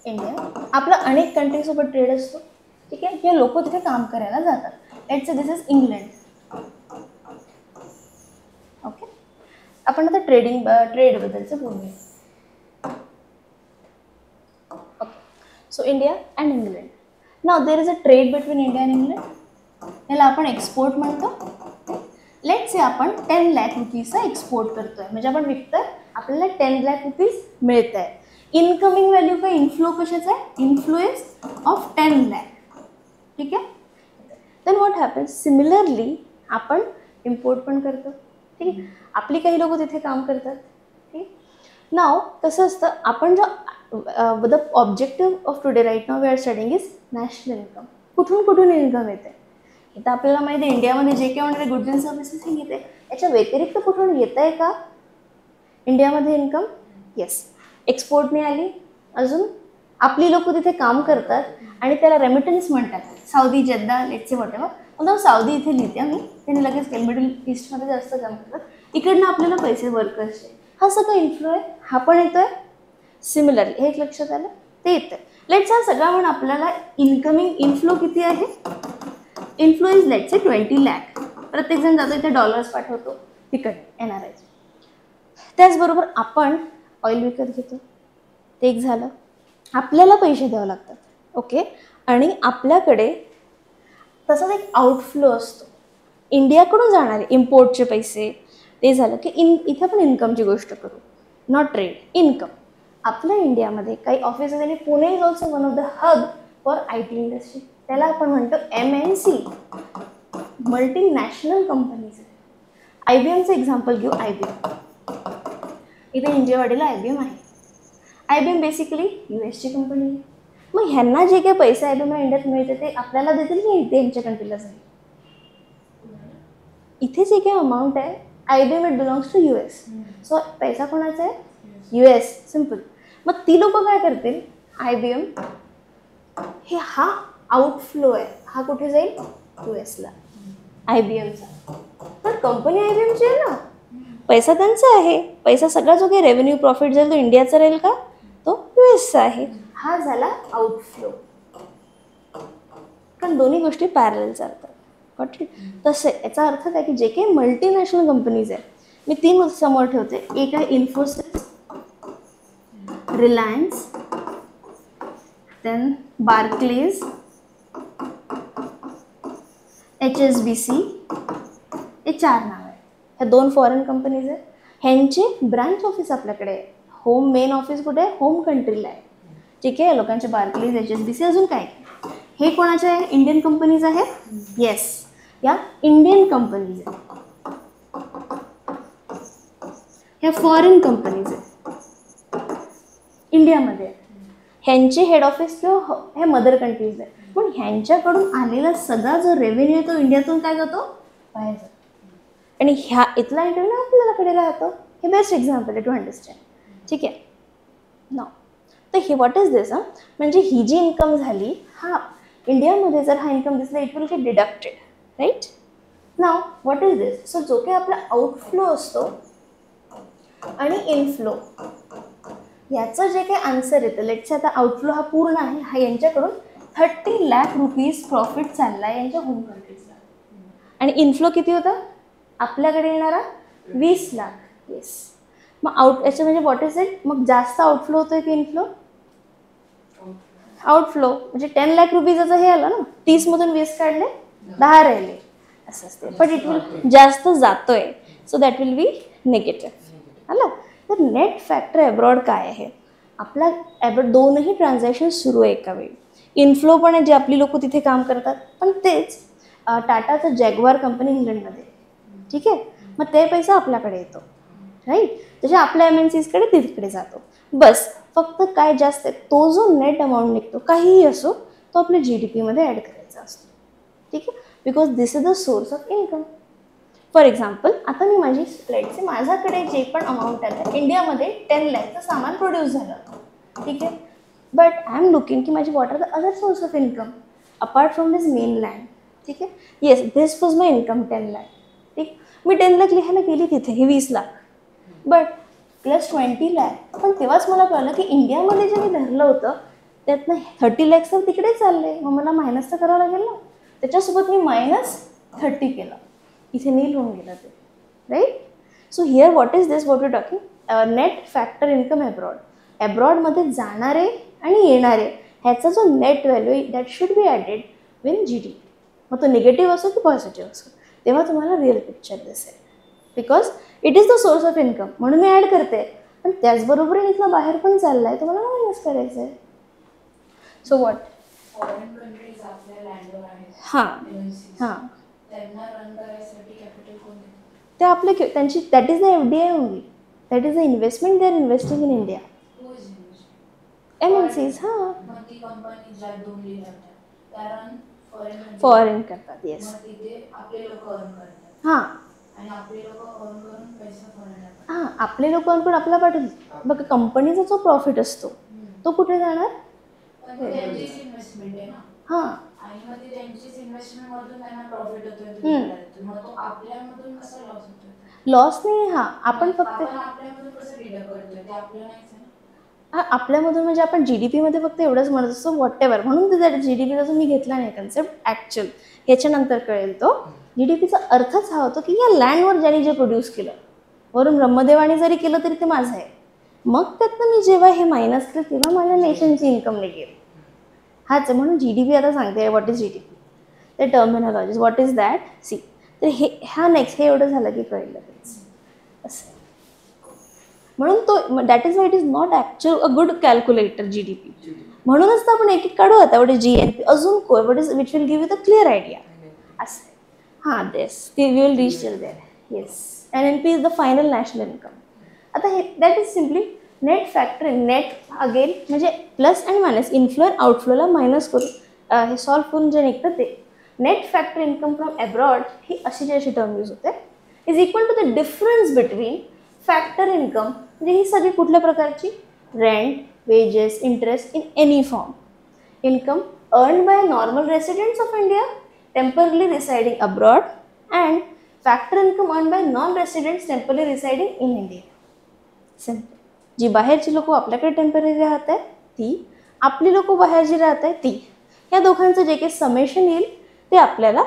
इंडिया आपला अनेक कंट्रीसोबत ट्रेड असतो. ठीक आहे. हे लोक तिथे काम करायला जातात. Let's say this is England. Okay. आपण आता ट्रेडबद्दलचं बोलूया. Okay. So India and England. Now there is a trade between India and England. याला आपण एक्सपोर्ट म्हणतो. लेट्स से आपण 10 लाख रुपीजचा एक्सपोर्ट करतोय, म्हणजे आपण विकतोय, आपल्याला 10 लाख रुपीज मिळत आहे. इनकमिंग व्हॅल्यू काय, इन्फ्लो कशाचा आहे, इन्फ्लो इज ऑफ 10 लाख. ठीक आहे. देन व्हॉट हॅपन्स, सिमिलरली आपण इम्पोर्ट पण करतो. ठीक आहे. आपली काही लोक तिथे काम करतात. ठीक. नाव कसं असतं, आपण जो the objective of today right now we are studying is national income. कुठून इन्कम येते. इथं आपल्याला माहिती आहे इंडियामध्ये जे काही होणारे गुड्स अँड सर्व्हिसेस हे येते, याच्या व्यतिरिक्त कुठून येत आहे का इंडियामध्ये इन्कम. येस, एक्सपोर्टने आली. अजून आपली लोक तिथे काम करतात आणि त्याला रेमिटन्स म्हणतात. Saudi, Jeddah, let's what ever. मग सौदी इथे लिहिते मी, त्यांनी लगेच केलं. मिडल ईस्टमध्ये जास्त काम करतात. इकडनं आपल्याला पैसे वर्कर्सचे, हा सगळं इन्फ्लो आहे. हा पण येतोय. सिमिलरली हे एक लक्षात आलं, ते येतं. लेट्स हा सगळा म्हणून आपल्याला इन्कमिंग इन्फ्लो किती आहे. Inflow is let's say 20 lakh. प्रत्येकजण जातो इथे डॉलर्स पाठवतो तिकडे येणार आहे. त्याचबरोबर आपण ऑइल विकत घेतो, ते एक झालं. आपल्याला पैसे द्यावे लागतात. ओके. आणि आपल्याकडे तसाच एक आउटफ्लो असतो इंडियाकडून जाणारे इम्पोर्टचे पैसे. ते झालं की इथे आपण इन्कमची गोष्ट करू, नॉट ट्रेड, इन्कम. आपल्या इंडियामध्ये काही ऑफिसेस आणि Pune is also one of the hub for IT industry. त्याला आपण म्हणतो MNC, मल्टीनॅशनल कंपनीज. IBMचं एक्झाम्पल घेऊ. IBM इथे इंजियावाडीला IBM आहे. IBM बेसिकली US ची कंपनी आहे. मग ह्यांना जे काही पैसे IBM इंडियात मिळते ते आपल्याला देतील की इथे यांच्या कंट्रीला जाईल. इथे जे काही अमाऊंट आहे IBM it belongs to US. So पैसा कोणाचा आहे, US. सिम्पल. मग ती लोक काय करतील, IBM हे हा आउटफ्लो आहे, हा कुठे जाईल, US ला. IBMचा तर कंपनी IBMची आहे ना, पैसा त्यांचा आहे. पैसा सगळा जो काही रेव्हेन्यू प्रॉफिट जाईल तो इंडियाचा राहील का, तो USचा आहे. हा झाला आउटफ्लो. कारण दोन्ही गोष्टी पॅरलल चालतात. तसे याचा अर्थ काय की जे काही मल्टीनॅशनल कंपनीज आहेत, मी 3 समोर ठेवते. एक आहे इन्फोसिस, रिलायन्स, देन बार्क्लेज, HSBC. हे 4 नाव आहे. ह्या 2 फॉरेन कंपनीज आहेत. ह्यांचे ब्रांच ऑफिस आपल्याकडे आहे. होम मेन ऑफिस कुठे आहे, होम कंट्रीला आहे. ठीक आहे. लोकांचे बार्क्लेज, HSBC, अजून काय. हे कोणाचे आहे, इंडियन कंपनीज आहे. येस, या इंडियन कंपनीज आहेत. ह्या फॉरेन कंपनीज आहेत इंडियामध्ये. ह्यांचे हेड ऑफिस किंवा हे मदर कंट्रीज आहे, पण ह्यांच्याकडून आलेला सगळा जो रेव्हेन्यू आहे तो इंडियातून काय जातो, बाहेर जातो. आणि ह्या इथला इंटरव्ह्यू आपल्याकडे राहतो. हे बेस्ट एक्झाम्पल आहे टू अंडरस्टँड. ठीक आहे ना. तर ही व्हॉट इज दिस, म्हणजे ही जी इन्कम झाली, हा इंडियामध्ये जर हा इन्कम दिसला it will get deducted, right. Now what is this, so जो काही आपला आउटफ्लो असतो आणि इनफ्लो, याचं जे काही आन्सर येतं, लेट्स आता आउटफ्लो हा पूर्ण आहे, हा यांच्याकडून 30 लाख रुपीज प्रॉफिट चालला आहे यांच्या होम कंट्रीजला. आणि इनफ्लो किती होता आपल्याकडे येणारा, 20 लाख. येस. मग याचं म्हणजे व्हॉट इज इट, मग जास्त आउटफ्लो होतोय की इनफ्लो, आउटफ्लो. म्हणजे 10 लाख रुपीजचं हे आलं ना, 30 मधून 20 काढले 10 राहिले असं असते. पण इट विल जास्त जातोय, so that will be negative. आलं. तर नेट फॅक्टर अब्रॉड काय आहे, आपला अब्रॉड दोनही ट्रान्झॅक्शन सुरू आहे एका वेळी. इनफ्लो पण आहे जे आपली लोक तिथे काम करतात, पण तेच टाटाचं जॅग्वार कंपनी इंग्लंडमध्ये, ठीक आहे, मग ते पैसा आपल्याकडे येतो, राईट. जसे आपल्या MNCsकडे तिकडे जातो. बस फक्त काय जास्त आहे, तो जो नेट अमाऊंट निघतो काहीही असो तो आपल्या GDP मध्ये ॲड करायचा असतो. ठीक आहे, because this is the source of income. For example आता मी माझी लेट्स माझ्याकडे जे पण अमाऊंट आहे इंडियामध्ये 10 लाखचं सामान प्रोड्यूस झालं, ठीक आहे, बट आय एम लुकिंग की माझी what are the other source of income apart from this main land. ठीक आहे, yes this was my income 10 lakh. ठीक, मी 10 लाख लिहायला गेली तिथे, हे 20 लाख, बट प्लस 20 लाख. पण तेव्हाच मला कळलं की इंडियामध्ये जे मी धरलं होतं त्यातनं 30 लाख तर तिकडे चालले, मग मला मायनस तर करावं लागेल ना. त्याच्यासोबत मी -30 केलं, इथे नील होऊन गेलं ते, right. So here what is this, what you talking, net factor income abroad. अब्रॉडमध्ये जाणारे आणि येणारे ह्याचा जो net value that should be added in GDP. मग तो निगेटिव्ह असो की पॉझिटिव्ह असो, तेव्हा तुम्हाला रिअल पिक्चर दिसेल. Because it is the source of income म्हणून मी ॲड करते, पण त्याचबरोबर इथलं बाहेर पण चाललं आहे, तुम्हाला मायनस करायचं आहे. सो व्हॉट, फॉरेन कंट्रीज आपल्या लँडवर आहेत, हां MNCs, हां, त्यांना रन करायसाठी कॅपिटल कोण देतं? ते आपले त्यांची that is the FDI only, that is the investment they are investing in India. Who is investing? MNCs. हां, मग ती कंपनी ज्या 2 लिहिल्या त्या रन फॉरेन करतात. येस. मग तिथे आपले लोक अर्न करतात. हां आणि आपले लोक अर्न करून पैसा फॉरेनला पाठवतात. हां, आपले लोक पण आपला पाठवून बघा, कंपनीचा जो प्रॉफिट असतो तो कुठे जाणार, पण ती त्यांचीच इन्व्हेस्टमेंट आहे ना. हां आणि मग ती त्यांचीच इन्व्हेस्टमेंट मधून त्यांना प्रॉफिट होतोय, मग तो आपल्यामधून कसा लॉस होतोय? लॉस नाही. हां, आपण फक्त आपल्यामधून कसं डिडक्ट करतोय ते आपल्याला नाहीच आहे ना. हां, आपल्यामधून म्हणजे आपण GDP मध्ये फक्त एवढंच म्हणत असतो व्हॉट एव्हर, म्हणून ते GDP जसं मी घेतला नाही कन्सेप्ट ॲक्च्युअल, ह्याच्यानंतर कळेल तो. GDPचा अर्थच हा होतो की या लँडवर ज्यांनी जे प्रोड्यूस केलं, वरून ब्रह्मदेवाने जरी केलं तरी ते माझं आहे. मग त्यातनं मी जेव्हा हे मायनस केलं तेव्हा माझ्या नेशनची इन्कम निघेल. हाच आहे, म्हणून GDP आता सांगते व्हॉट इज GDP, ते टर्मिनॉलॉजीज व्हॉट इज दॅट सी. तर हे नेक्स्ट हे एवढं झालं की कळलं असं. म्हणून तो that is why it is not actual a good calculator GDP. म्हणूनच तर आपण एक एक काढू आता एवढे GNP अजून what is which will give you the clear idea असं. हां this we will reach till there. Yes, NNP is the final national income. आता हे that is simply net factor. Net again म्हणजे plus and minus, inflow and आउटफ्लोला मायनस करून हे सॉल्व करून जे निघतं ते net factor income from abroad, ही अशी टर्म यूज होते, is equal to the difference between factor income, म्हणजे ही सगळी कुठल्या प्रकारची, rent, wages, interest in any form, income earned by normal residents of India temporarily residing abroad, and factor income earn by non residents temporarily residing in India. Simple. जी बाहेरची लोक आपल्याकडे टेम्पररी राहत आहेत ती, आपली लोक बाहेर जी राहत आहेत ती, या दोघांचं जे काही समेशन येईल ते आपल्याला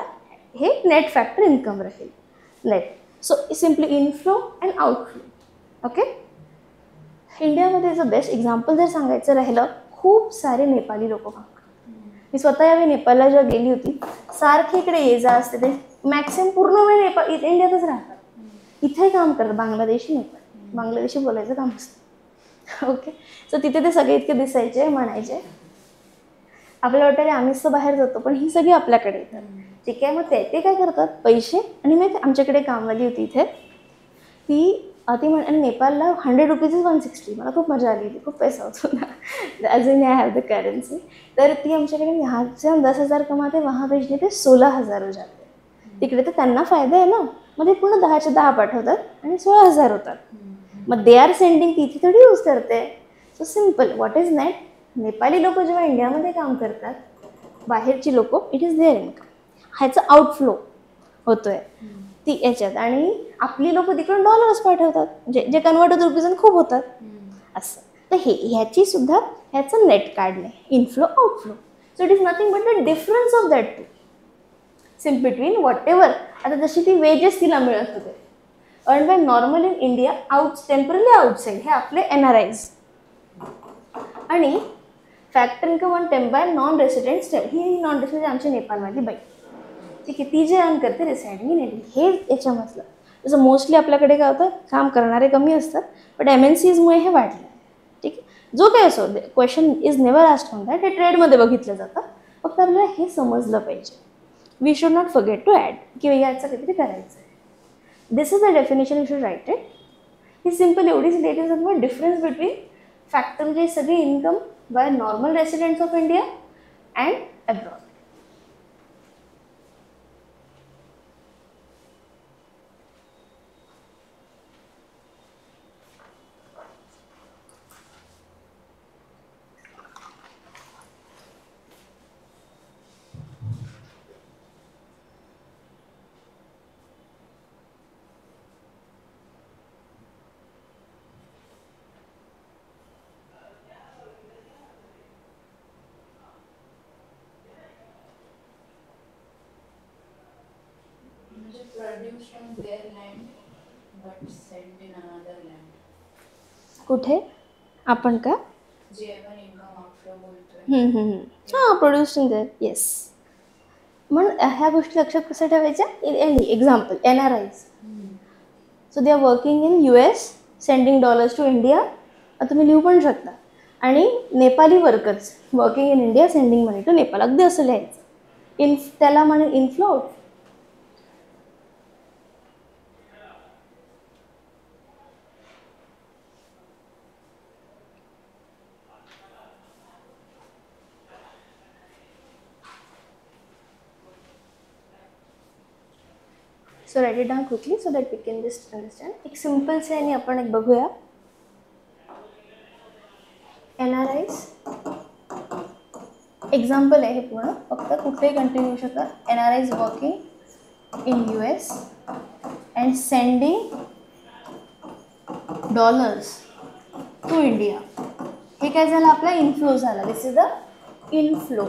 हे नेट फॅक्टर इन्कम राहील. Net. So simply inflow and outflow. Okay. इंडियामध्ये ज बेस्ट एक्झाम्पल जर सांगायचं राहिलं, खूप सारे नेपाळी लोक काम करतात. मी स्वतः यावेळी नेपाळला जेव्हा गेली होती, सारखे इकडे ये जा असते, ते मॅक्सिमम पूर्ण वेळ इंडियातच राहतात, इथे काम करतात. बांगलादेशी बांगलादेशी बोलायचं काम असतं. ओके. सो तिथे ते सगळे इतके दिसायचे, म्हणायचे आपल्याला वाटतं आम्हीच तर बाहेर जातो, पण ही सगळी आपल्याकडे येतात. ठीक आहे. मग ते काय करतात, पैसे, आणि मग आमच्याकडे कामवाली होती इथे, ती ती म्हण आणि नेपाळला 100 रुपीज इज 160. मला खूप मजा आली होती, खूप पैसा होतो ना, अजून आय हॅव द करन्सी. तर ती आमच्याकडे यहाँ से हम 10,000 कमाते, वहाँ भेजने पे 16,000 हो जाते. तिकडे तर त्यांना फायदा आहे ना, मग ते पूर्ण 10च्या 10 पाठवतात आणि 16,000 होतात. मग दे आर सेंडिंग, तिथे थोडी यूज करते. So simple, what is net? Nepali लोक जेव्हा इंडियामध्ये काम करतात, बाहेरची लोक, इट इज देअर इन्कम, ह्याचा आउटफ्लो होतोय ती याच्यात, आणि आपली लोक तिकडून डॉलर्स पाठवतात, जे कन्वर्ट होत रुपीज खूप होतात असं. तर ह्याची सुद्धा ह्याचं नेट काढणे, inflow outflow. So it is nothing but the difference of that two sum between whatever. आता जशी ती वेजेस तिला मिळत होते earn by normal in India, temporary outside, हे आपले NRIs, आणि factor income on temp by non residents, ही नॉन रेसिडेंट आमच्या नेपाळमधली बाई, ठीक आहे, ती जे अर्न करते रेसिडेंट इन इंडिया, हे याच्यामधलं. जसं मोस्टली आपल्याकडे काय होतं, काम करणारे कमी असतात, बट MNCsमुळे हे वाढलं आहे. ठीक आहे, जो काही असो, question is never asked on that, हे ट्रेडमध्ये बघितलं जातं. फक्त आपल्याला हे समजलं पाहिजे. We should not forget to add की याचं काहीतरी करायचं आहे. This is the definition, you should write it. ही सिम्पल एवढीच लेटेस्ट आहे, डिफरन्स बिटवीन फॅक्टर जे सगळी income by normal residents of India and abroad. म्हणजे produce from there land but send in another land. कुठे आपण का जे आपण इन्कम आउटफ्लो बोलतोय. हां, प्रोड्युसिंग देअर, येस. म्हणून ह्या गोष्टी लक्षात कसं ठेवायच्या? Example NRIs. So they are working in US, sending dollars to India. तुम्ही लिहू पण शकता. आणि Nepali workers working in India, sending money to Nepal, अगदी असं लिहायचं. त्याला म्हणून inflow out. So write it down quickly so that we can just understand. एक सिम्पल्स आहे आणि आपण एक बघूया. NRIs एक्झाम्पल आहे हे पूर्ण, फक्त कुठेही कंटिन्यू होऊ शकतात. NRIs working in US and sending dollars to India. हे काय झालं, आपला इनफ्लो झाला. This is the inflow.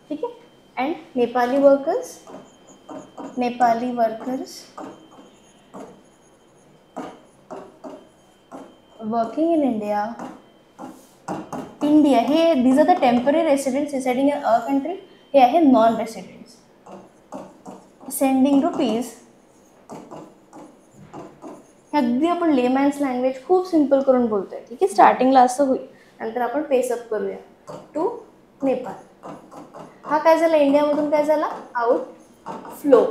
ठीक आहे. And Nepali workers working in India हे these are the temporary residents residing in our country. हे आहे नॉन रेसिडेंट्स. सेंडिंग रुपीज, अगदी आपण लेमॅन्स लँग्वेज खूप सिम्पल करून बोलतोय. ठीक आहे, स्टार्टिंगला असं होईल, नंतर आपण पेसअप करूया टू नेपाळ. हा काय झाला, इंडियामधून काय झाला, आउटफ्लो.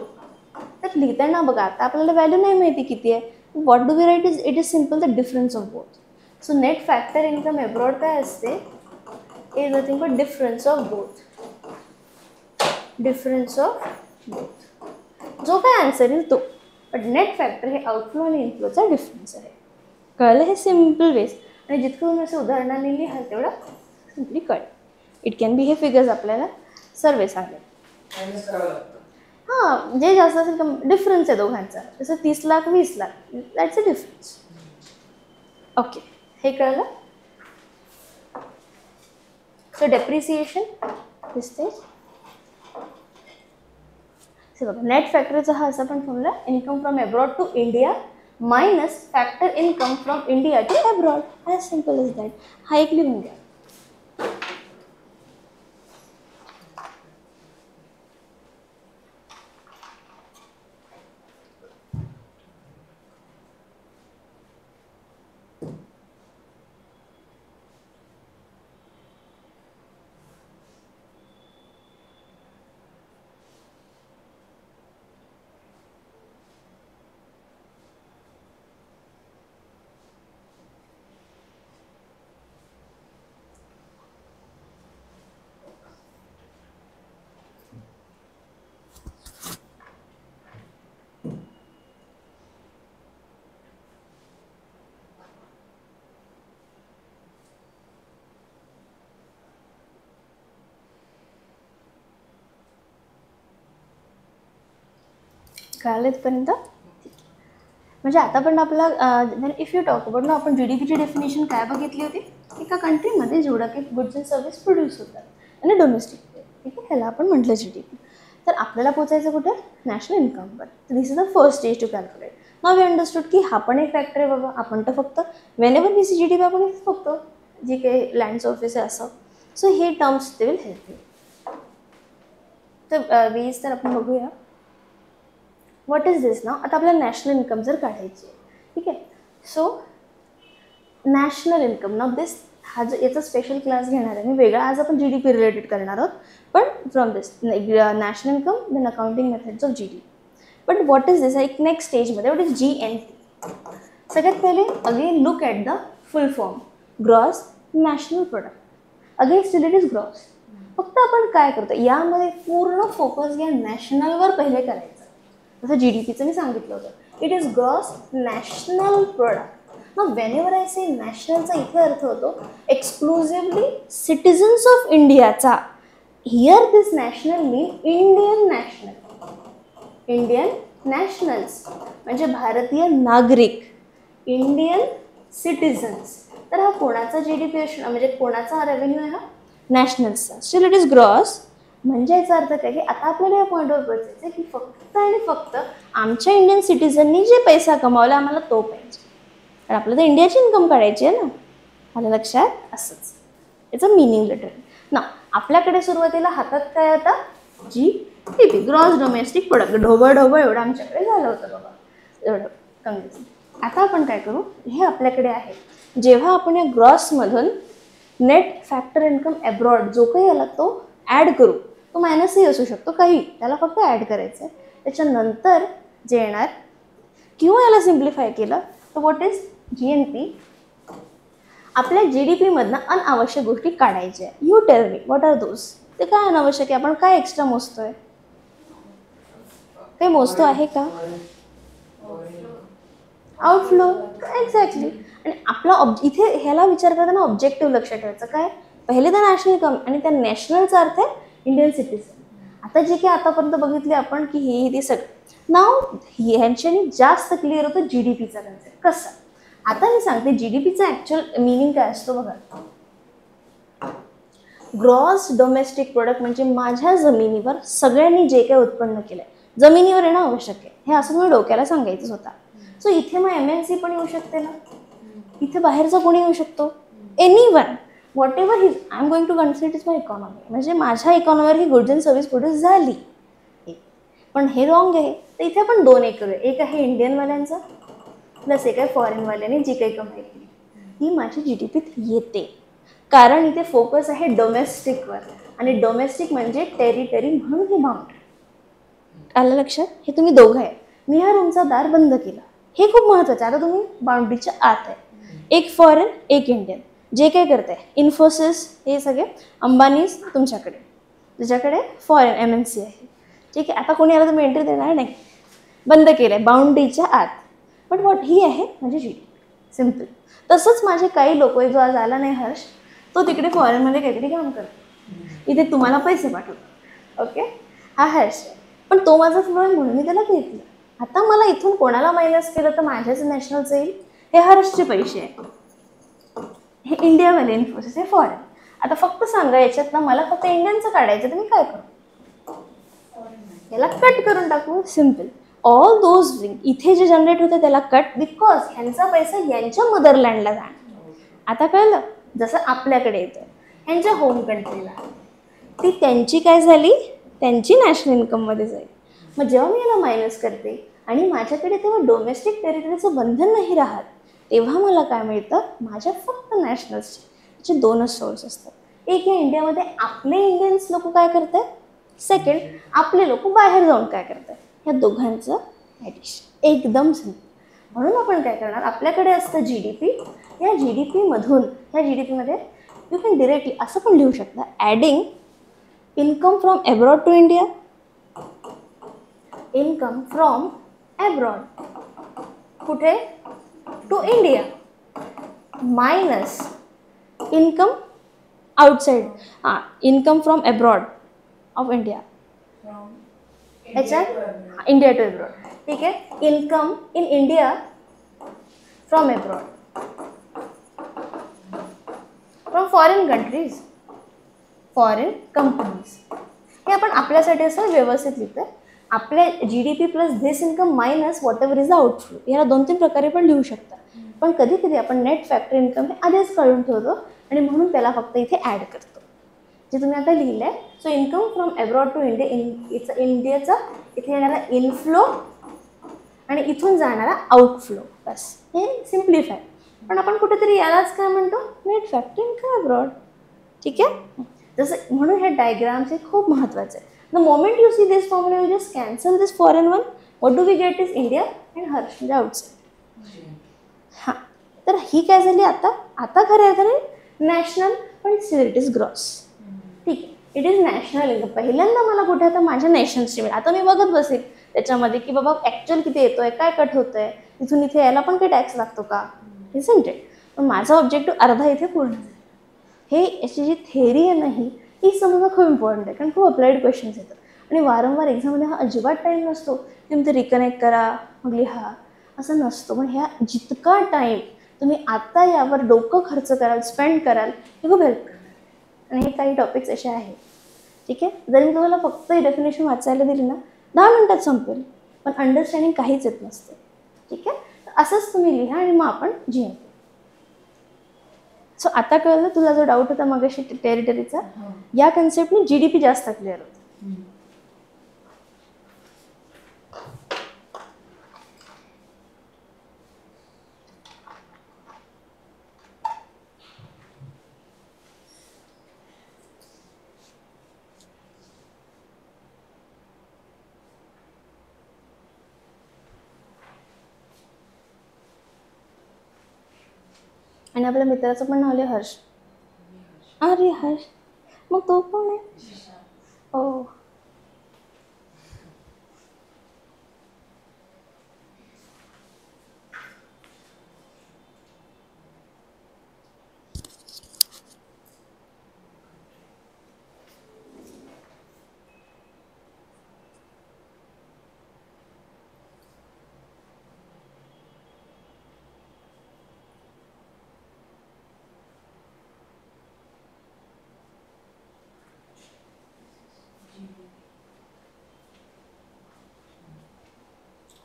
तर लिहिताना बघा, आता आपल्याला व्हॅल्यू नाही माहिती किती आहे. What do we write? It is simple the difference of both. So net factor income abroad काय असते, is nothing but difference of both. जो काय आन्सर येईल तो. बट नेट फॅक्टर हे आउटफ्लो आणि इनफ्लोचा डिफरन्स आहे. कळलं? हे सिम्पल वेज, आणि जितकं तुम्ही असं उदाहरणाने लिहाल तेवढं सिम्पली कळेल. इट कॅन बी हे फिगर्स आपल्याला सर्वे सांगेल. हां, जे जास्त असेल तर डिफरन्स आहे दोघांचा. जसं 30 lakh 20 lakh, that's a difference. Okay, हे कळलं? सो डेप्रिसिएशन दिसते. बघा, नेट फॅक्टरचा हा असा पण formula, income from abroad to India minus factor income from India to abroad. As simple as that. हा एक लिहून घ्या. कळालं इथपर्यंत? म्हणजे आतापर्यंत आपला इफ यू टॉक अबाउट ना, आपण GDPची डेफिनेशन काय बघितली होती? एका कंट्रीमध्ये जेवढा काही गुड्स अँड सर्व्हिस प्रोड्यूस होतात आणि डोमेस्टिक, ठीक आहे, ह्याला आपण म्हटलं GDP. तर आपल्याला पोचायचं कुठे? नॅशनल इन्कमवर. तर this is the first stage to calculate. Now we understood की हा पण एक फॅक्टर आहे बाबा. आपण तर फक्त वेनेवर वी सी GDP आपण फक्त जी काही लँड सर्फेस आहे असं. सो हे टर्म्स ते विल हेल्प यू. तर वीज तर आपण बघूया. व्हॉट इज दिस ना? आता आपल्याला नॅशनल इन्कम जर काढायची आहे, ठीक आहे. सो नॅशनल इन्कम ना, दिस हा जो याचा स्पेशल क्लास घेणार आहे मी वेगळा. आज आपण GDP रिलेटेड करणार आहोत, पण from this national income then accounting methods of GDP. But what is this? एक नेक्स्ट स्टेजमध्ये व्हॉट इज GNP? सगळ्यात पहिले again look at the full form, gross national product. Again still it is gross. फक्त आपण काय करतो यामध्ये पूर्ण फोकस घ्या नॅशनलवर पहिले करायचं. जसं GDPचं मी सांगितलं होतं, it is gross national product. मग वेनेवर आय से नॅशनलचा इथे अर्थ होतो एक्सक्लुझिव्हली सिटिझन्स ऑफ इंडियाचा. Here this national mean Indian national. Indian nationals म्हणजे भारतीय नागरिक, इंडियन सिटिझन्स. तर हा कोणाचा GDP असणार, म्हणजे कोणाचा रेव्हेन्यू आहे हा? नॅशनल्सचा. Still it is gross. म्हणजे याचा अर्थ काय की आता आपल्याला या पॉईंटवर पोहोचायचं आहे की फक्त आणि फक्त आमच्या इंडियन सिटिझननी जे पैसा कमावला आम्हाला तो पाहिजे. तर आपल्याला तर इंडियाची इन्कम काढायची आहे ना. आलं लक्षात? असंच याचं मिनिंग लेटर ना. आपल्याकडे सुरुवातीला हातात काय आता? GDP, gross domestic product. ढोबळ एवढं आमच्याकडे झालं होतं बाबा, एवढं कमी. आता आपण काय करू? हे आपल्याकडे आहे. जेव्हा आपण या ग्रॉसमधून नेट फॅक्टर इन्कम अब्रॉड जो काही आला तो ॲड करू, तो मायनसही असू शकतो काही, त्याला फक्त ॲड करायचं आहे. त्याच्यानंतर जे येणार किंवा याला सिम्प्लिफाय केलं तर व्हॉट इज GNP? आपल्या GDPमधनं अनावश्यक गोष्टी काढायच्या. You tell me what are those? ते काय अनावश्यक आहे? आपण काय एक्स्ट्रा मोजतोय? काही मोजतो आहे का? आउटफ्लो. एक्झॅक्टली. आणि आपला इथे ह्याला विचार करताना ऑब्जेक्टिव्ह लक्षात ठेवायचं काय? पहिले तर नॅशनल इन्कम आणि त्या नॅशनलचा अर्थ आहे इंडियन सिटिझन. आता जे काही आतापर्यंत बघितले आपण की हे सगळं नाव ह्यांच्यानी जास्त क्लिअर होतं GDPचा कन्सेप्ट. कसं? आता मी सांगते GDPचा ॲक्च्युअल मिनिंग काय असतो बघा. ग्रॉस डोमेस्टिक प्रोडक्ट म्हणजे माझ्या जमिनीवर सगळ्यांनी जे काही उत्पन्न केलं आहे, जमिनीवर येणं आवश्यक आहे. हे असं तुम्ही डोक्याला सांगायचंच होता. सो इथे मग MNC पण येऊ शकते ना, इथे बाहेरचा कोणी येऊ शकतो, anyone, whatever his. I am going to consider is my economy. म्हणजे माझ्या इकॉनॉमीवर ही गुड्स अँड सर्व्हिस प्रोड्यूस झाली. पण हे रॉंग आहे. तर इथे आपण दोन एक करूया. एक आहे इंडियनवाल्यांचा प्लस एक आहे फॉरेनवाल्याने जी काही कमाई केली, ही माझी GDPत येते. कारण इथे फोकस आहे डोमेस्टिकवर आणि डोमेस्टिक म्हणजे टेरिटरी म्हणून हे बाउंड्री. आलं लक्षात? हे तुम्ही दोघं आहे. मी हा रूमचा दार बंद केला, हे खूप महत्त्वाचं. आता तुम्ही बाउंड्रीच्या आत आहे. एक फॉरेन एक इंडियन. जे काही करताय इन्फोसिस हे सगळे अंबानीज तुमच्याकडे, ज्याच्याकडे फॉरेन MNC आहे, ठीक आहे. आता कोणी आलं तुम्ही एंट्री देणार नाही. बंद केलं आहे बाउंड्रीच्या आत. बट व्हॉट ही आहे म्हणजे GDP. सिम्पल. तसंच माझे काही लोक, जो आज आला नाही हर्ष, तो तिकडे फॉरेनमध्ये काहीतरी काम करतो, इथे तुम्हाला पैसे पाठवतो. ओके, हा हर्ष आहे. पण तो माझा फ्लोर म्हणून मी त्याला घेतलं. आता मला इथून कोणाला मायनस केलं तर माझ्याच नॅशनलचं येईल. हे हर्षचे पैसे आहे, हे इंडियावाले इन्फोसिस, हे फॉरेन. आता फक्त सांगा याच्यात ना मला फक्त इंडियनचं काढायचं तर मी काय करू? याला कट करून टाकू. सिम्पल. ऑल दोज इथे जे जनरेट होतं त्याला कट, बिकॉज ह्यांचा पैसा यांच्या मदरलँडला जाणार. आता कळलं? जसं आपल्याकडे येतं ह्यांच्या होम कंट्रीला, ती त्यांची काय झाली, त्यांची नॅशनल इन्कममध्ये जाईल. मग जेव्हा मी याला मायनस करते आणि माझ्याकडे तेव्हा डोमेस्टिक टेरिटरीचं बंधन नाही राहत, तेव्हा मला काय मिळतं, माझ्या फक्त नॅशनल्सचे त्याचे दोनच सोर्स असतात. एक या इंडियामध्ये आपले इंडियन्स लोक काय करतात, सेकंड आपले लोक बाहेर जाऊन काय करतात. ह्या दोघांचं ॲडिशन एकदम सिम्पल. म्हणून आपण काय करणार, आपल्याकडे असतं GDP. या GDPमधून ह्या GDPमध्ये यू कॅन डिरेक्टली असं पण लिहू शकता, adding income from abroad to India, income from abroad कुठे to India, minus income outside, income from abroad of India याच्यात इंडिया टू एब्रॉड. ठीक आहे. Income in India from abroad, from foreign countries, foreign companies. हे आपण आपल्यासाठी असं व्यवस्थित लिहितोय. आपल्या GDP plus this income minus whatever is the outflow. याला 2-3 प्रकारे पण लिहू शकता. पण कधी कधी आपण नेट फॅक्टर इन्कम हे आधीच काढून ठेवतो आणि म्हणून त्याला फक्त इथे ॲड करतो, जे तुम्ही आता लिहिलं आहे. So income from abroad to India, इंडियाचा इथे येणारा इनफ्लो आणि इथून जाणारा आउटफ्लो, बस हे सिम्प्लिफाय. पण आपण कुठेतरी यालाच काय म्हणतो, नेट फॅक्टर इन्कम अब्रॉड. ठीक आहे. जसं म्हणून हे डायग्राम्स हे खूप महत्त्वाचे आहे. The moment you see this formula you just cancel this foreign one. What do we get is India and हर्ष म्हणजे आउटसाईड. हां, तर ही काय झाली आता. आता खऱ्या अर्थाने नॅशनल, पण स्टिल इट इज ग्रॉस. ठीक आहे. It is national income. पहिल्यांदा मला कुठे आता माझ्या नेशनलची मिळेल. आता मी बघत बसेल त्याच्यामध्ये की बाबा ॲक्च्युअल किती येतोय, काय कट होतं आहे, तिथून इथे यायला पण काही टॅक्स लागतो का, इजंट इट. पण माझा ऑब्जेक्टिव्ह अर्धा इथे पूर्ण झाला. हे याची जी थेअरी आहे ना ही समजा खूप इम्पॉर्टंट आहे, कारण खूप अप्लाइड क्वेश्चन्स येतात. आणि वारंवार एक्झाममध्ये हा अजिबात टाईम नसतो की तुम्ही ते रिकनेक्ट करा मग लिहा, असं नसतो. पण ह्या जितका टाईम तुम्ही आता यावर डोकं खर्च कराल, स्पेंड कराल, हे खूप हेल्प करणार. आणि हे काही टॉपिक्स असे आहेत. ठीक आहे. जर मी तुम्हाला फक्त ही डेफिनेशन वाचायला दिली ना 10 मिनिटात संपेल, पण अंडरस्टँडिंग काहीच येत नसते. ठीक आहे. तर असंच तुम्ही लिहा आणि मग आपण GM. सो आता कळलं तुला जो डाऊट होता मगाशी टेरिटरीचा, या कन्सेप्टने GDP जास्त क्लिअर होतं. आणि आपल्या मित्राचं पण नाव लिहा हर्ष. अरे हर्ष, मग तो कोण आहे. हो.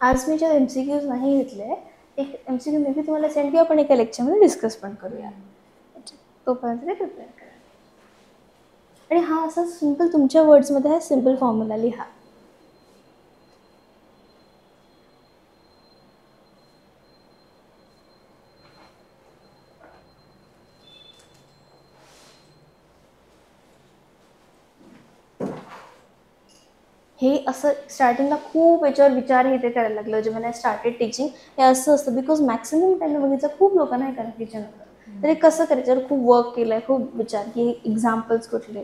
आज मी ज्या MCQs नाही घेतले, एक MCQ मी तुम्हाला सेंड किंवा आपण एका लेक्चरमध्ये डिस्कस पण करूया. तोपर्यंत ते प्रिपेअर करा. आणि हा असा सिम्पल तुमच्या वर्ड्समध्ये हा सिम्पल फॉर्म्युला लिहा. हे असं स्टार्टिंगला खूप याच्यावर विचार हे ते करायला लागलं जेव्हा आय स्टार्टेड टीचिंग. हे असं असतं बिकॉज मॅक्सिमम टाईम बघितलं खूप लोकांना हे कन्फ्युजन होतं. तर हे कसं करायचं, खूप वर्क केलं आहे, खूप विचार की हे एक्झाम्पल्स कुठले.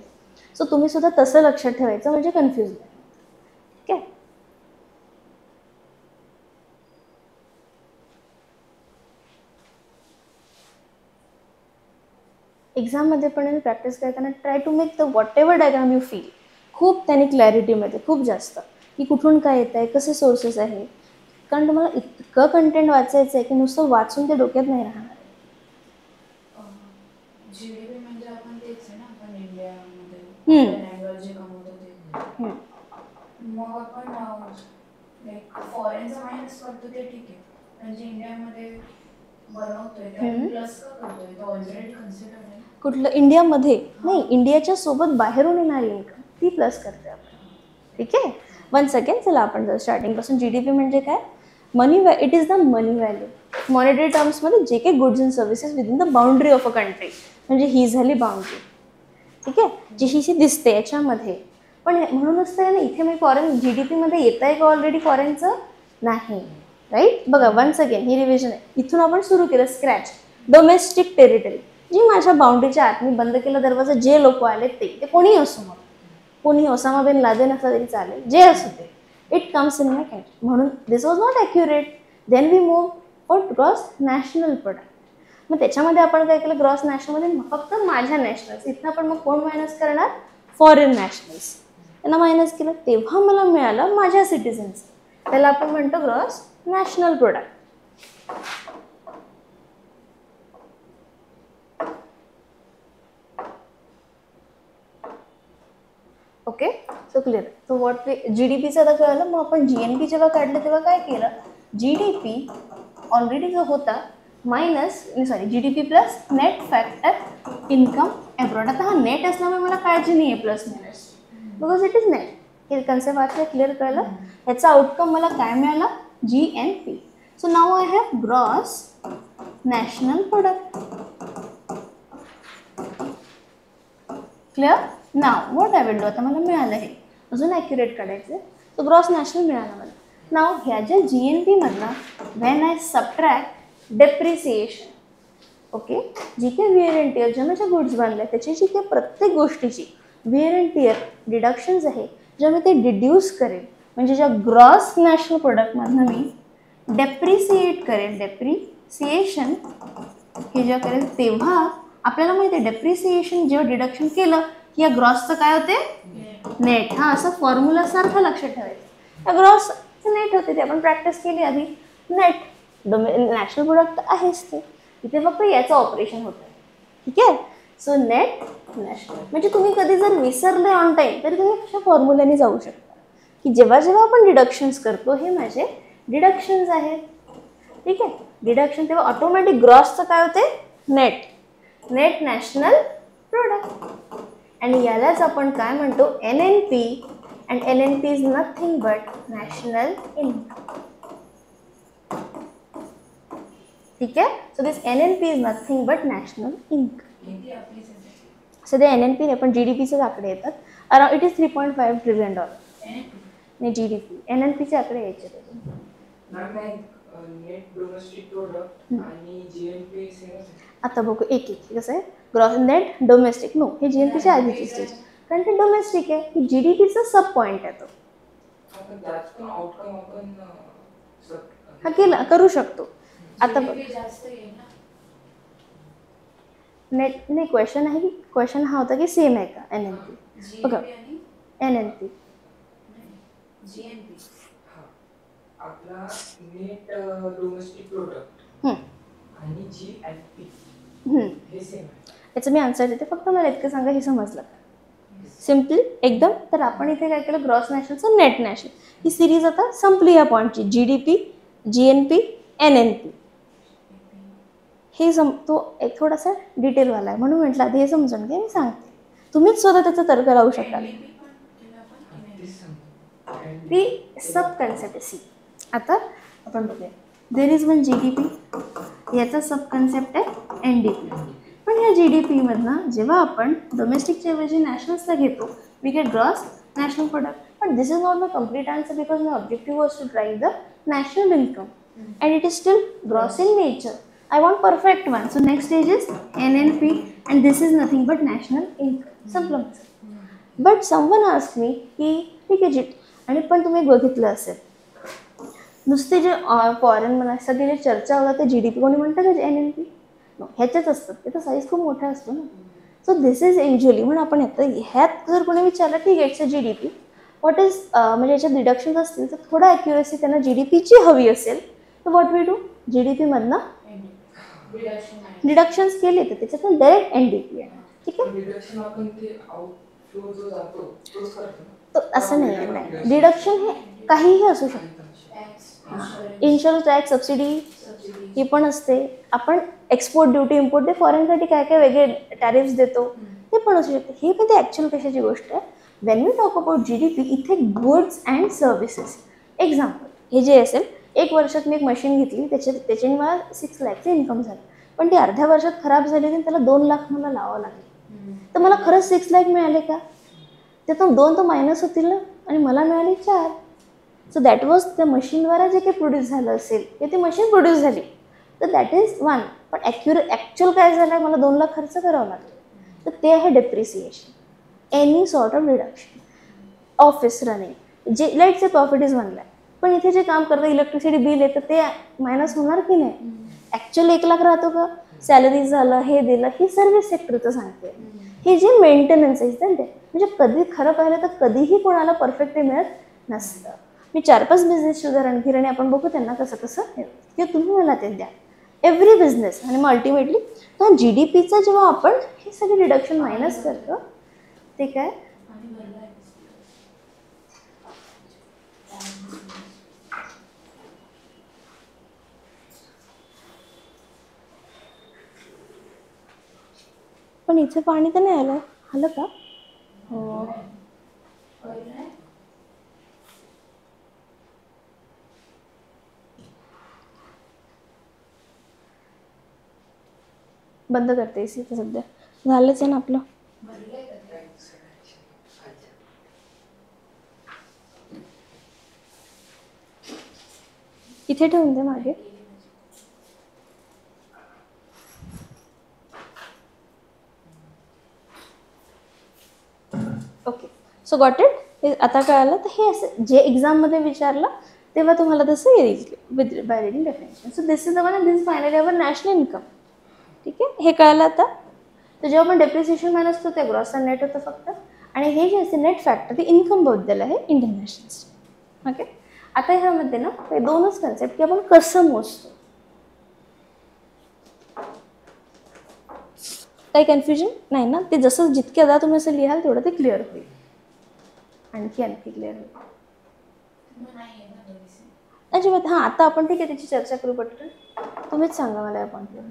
सो तुम्ही सुद्धा तसं लक्षात ठेवायचं म्हणजे कन्फ्यूज नाही. ठीक आहे. एक्झाममध्ये पण प्रॅक्टिस करताना try to make the whatever diagram you feel. खूप त्याने क्लॅरिटीमध्ये खूप जास्त की कुठून काय येत आहे, कसे सोर्सेस आहे. कारण तुम्हाला इतकं कंटेंट वाचायचं आहे की नुसतं वाचून ते डोक्यात नाही राहणार. GDP म्हणजे आपण तेच आहे ना, आपण इंडियामध्ये लँग्वेज जे कमवतो ते. मग आपण लाईक फॉरेनचा मायनस करतो ते ठीक आहे, म्हणजे इंडियामध्ये बनवतोय ते प्लस का करतोय, तो ऑलरेडी कन्सिडर आहे. कुठलं इंडियामध्ये नाही, इंडियाच्या सोबत बाहेरून येणारी इन्कम ती प्लस करते आपण. ठीक आहे. One second. चला आपण जर स्टार्टिंगपासून GDP म्हणजे काय, money, it is the money value. Monetary टर्म्समध्ये जे काही goods and services within the boundary of a country, म्हणजे ही झाली बाउंड्री. ठीक आहे. जी ही दिसते याच्यामध्ये. पण म्हणूनच तर ना इथे मी फॉरेन GDPमध्ये येत आहे का ऑलरेडी फॉरेनचं नाही. राईट. बघा वन्स अगेन ही रिव्हिजन आहे. इथून आपण सुरू केलं स्क्रॅच. डोमेस्टिक टेरिटरी, जी माझ्या बाउंड्रीच्या आत मी बंद केला दरवाजा, जे लोक आले ते कोणी असो, मग कोणी ओसामा बिन लादेन असला तरी चालेल, जे असो ते, it comes in my category. म्हणून this was not accurate. Then we move for gross national product. मग त्याच्यामध्ये आपण काय केलं, ग्रॉस नॅशनलमध्ये फक्त माझ्या नॅशनल्स, इथं आपण मग कोण मायनस करणार, फॉरेन नॅशनल्स. त्यांना मायनस केलं तेव्हा मला मिळालं माझ्या सिटिझन्स. त्याला आपण म्हणतो gross national product. Okay, so clear. So what GDPचं आता कळलं. मग आपण GNP जेव्हा काढलं तेव्हा काय केलं, GDP ऑलरेडी जो होता minus GDP plus net factor income abroad. आता हा नेट असल्यामुळे मला काळजी नाही आहे plus minus, because it is net. हे कन्सेप्ट वाचलं, क्लिअर कळलं. ह्याचा आउटकम मला काय मिळाला, GNP. So now I have gross national product. Clear. Now what I will do, आता मला मिळालं हे अजून ॲक्युरेट काढायचं. सो ग्रॉस नॅशनल मिळालं मला. नाव ह्या ज्या GNP मधला when I subtract depreciation, okay, जी काही विअर अँड टिअर ज्या माझ्या गुड्स बनल्या त्याची जी काही प्रत्येक गोष्टीची विअर अँड टिअर डिडक्शन्स आहे ज्या मी ते डिड्यूस करेन, म्हणजे ज्या ग्रॉस नॅशनल प्रोडक्टमधनं मी डेप्रिसिएट करेन, डेप्रिसिएशन हे जेव्हा करेल तेव्हा आपल्याला माहिती आहे डेप्रिसिएशन जेव्हा डिडक्शन केलं की या ग्रॉसचं काय होते, नेट. हा असं फॉर्म्युला सारखं लक्षात ठेवायचं. या ग्रॉस नेट होते, ते आपण प्रॅक्टिस केली आधी. नेट नॅशनल प्रोडक्ट आहेच ते, इथे फक्त याचं ऑपरेशन होतं. ठीक आहे. सो नेट नॅशनल म्हणजे तुम्ही कधी जर विसरले ऑन टाईम तरी तुम्ही अशा फॉर्म्युल्याने जाऊ शकता की जेव्हा जेव्हा आपण डिडक्शन्स करतो हे माझे डिडक्शन्स आहेत. ठीक आहे. डिडक्शन तेव्हा ऑटोमॅटिक ग्रॉसचं काय होते, नेट, नेट नॅशनल प्रोडक्ट. आणि यालाच आपण काय म्हणतो, NNP. And NNP is nothing but national income. ठीक आहे. So this NNP is nothing but national income. So ते NNP पण GDPचे आकडे येतात. Around it is $3.5 trillion. नाही GDP, NNPचे आकडे यायचे. आता बघू एक एक कसं आहे. ग्रॉस नेट डोमेस्टिक, नो हे GNPच्या आधीची स्टेज, कारण ते डोमेस्टिक आहे. ही GDPचा सब पॉईंट आहे तो. हा केला करू शकतो. आता बघ नेट नाही क्वेश्चन आहे की क्वेश्चन हा होता की सेम आहे का NNP. बघा NNP आपला नेट डोमेस्टिक प्रोडक्ट आणि GNP हे सेम आहे. याचं मी आन्सर देते, फक्त मला इतकं सांगा हे समजलं सिम्पली एकदम. तर आपण इथे काय केलं, ग्रॉस नॅशनलचं नेट नॅशनल ही सिरीज आता संपली या पॉईंटची. GDP, GNP, NNP हे तो एक थोडासा डिटेलवाला आहे म्हणून म्हटलं आधी हे समजून घ्या, मी सांगते. तुम्हीच स्वतः त्याचा तर्क लावू शकाल. ती सब कन्सेप्ट सी. आता आपण बघूया, देर इज वन GDP, याचा सब कन्सेप्ट आहे NDP. पण या GDP मधनं जेव्हा आपण डोमेस्टिकच्या ऐवजी नॅशनल्सला घेतो we get gross national product. पण this is not the complete answer because my objective was to drive the national income and it is still gross in nature. I want perfect one. So next stage is NNP and this is nothing but national income. Simple. But someone asked me की ठीक आहे आणि पण तुम्ही बघितलं असेल नुसते जे फॉरेन म्हणा सगळे जे चर्चा होतात ते GDP कोणी म्हणतं का NNP ह्याच्याच असतात, त्याचा साईज खूप मोठा असतो ना. सो दिस इज युजली म्हणून आपण ह्यात जर कोणी विचारलं ठीक आहे इट्स GDP व्हॉट इज म्हणजे याच्यात डिडक्शन्स असतील तर थोडा ॲक्युरेसी त्यांना GDPची हवी असेल तर व्हॉट वी डू GDP मधनं डिडक्शन्स केले तर त्याच्यातून डायरेक्ट NDP आहे. ठीक आहे. असं नाही आहे, डिडक्शन हे काहीही असू शकतं. इन्शुरन्स टॅक्स, सबसिडी ही पण असते. आपण एक्सपोर्ट ड्युटी इम्पोर्ट ते फॉरेनसाठी काय काय वेगळे टॅरिफ्स देतो ते पण असू शकते. ही पण ते ॲक्च्युअल कशाची गोष्ट आहे. When we talk about GDP इथे गुड्स अँड सर्व्हिसेस. एक्झाम्पल हे जे असेल 1 वर्षात मी एक मशीन घेतली त्याच्याने मला 6 लाखचे इन्कम झालं, पण ती अर्ध्या वर्षात खराब झाली आणि त्याला 2 लाख मला लावावं लागले, तर मला खरंच 6 लाख मिळाले का? त्यातून 2 तर मायनस होतील ना आणि मला मिळाले 4. सो दॅट वॉज त्या मशीनद्वारा जे काही प्रोड्यूस झालं असेल ते ती मशीन प्रोड्यूस झाली तर दॅट इज 1. पण ॲक्च्युअल काय झालं आहे मला 2 लाख खर्च करावं लागलं तर ते आहे depreciation. Any sort of reduction. Office running जे let's say profit is 1 lakh, पण इथे जे काम करतं इलेक्ट्रिसिटी बिल येतं ते मायनस होणार की नाही? ॲक्च्युअली 1 लाख राहतो का? सॅलरी झालं हे दिलं, ही सर्व्हिस सेक्टरचं सांगते. हे जे मेंटेनन्स आहे ते म्हणजे कधी खरं पाहिलं तर कधीही कोणाला परफेक्टली मिळत नसतं. मी 4-5 बिझनेसची उदाहरण घेईल आणि आपण बघू त्यांना कसं कसं किंवा तुम्ही मला ते द्या एव्हरी बिझनेस. आणि मग अल्टिमेटली तर GDPचा जेव्हा आपण हे सगळे डिडक्शन मायनस करतो ते काय आणि भरला आहे. पण इथे पाणी तर नाही आलं. आलं का? हो. कळलंय? बंद करते AC तर सध्या. झालंच आहे ना आपलं. भरलंय का ते? इथे ठेवून दे मागे. Okay, so got it. हे आता कळालं. तर हे असं जे एक्झाममध्ये विचारलं तेव्हा तुम्हाला तसं येईल with by reading definition. So this is the one and this finally our national income. ठीक आहे, हे कळलं आता. तर जेव्हा आपण डेप्रिसिएशन मायनस करतो ते ग्रॉस आणि नेट होतं फक्त. आणि हे जे असते नेट फॅक्टर ते इन्कमबद्दल आहे इंडियन नॅशनल. ओके, आता ह्यामध्ये ना हे दोनच कन्सेप्ट की आपण कसं मोजतो. काही कन्फ्युजन नाही ना? ते जसं जितक्यादा तुम्ही असं लिहाल तेवढं ते क्लिअर होईल. आणखी क्लिअर होईल. मग नाही आहे ना दोन्ही. अजिबात. हां, आता आपण ठीक आहे त्याची चर्चा करू पटकन. तुम्हीच सांगा मला या पॉईंटवर.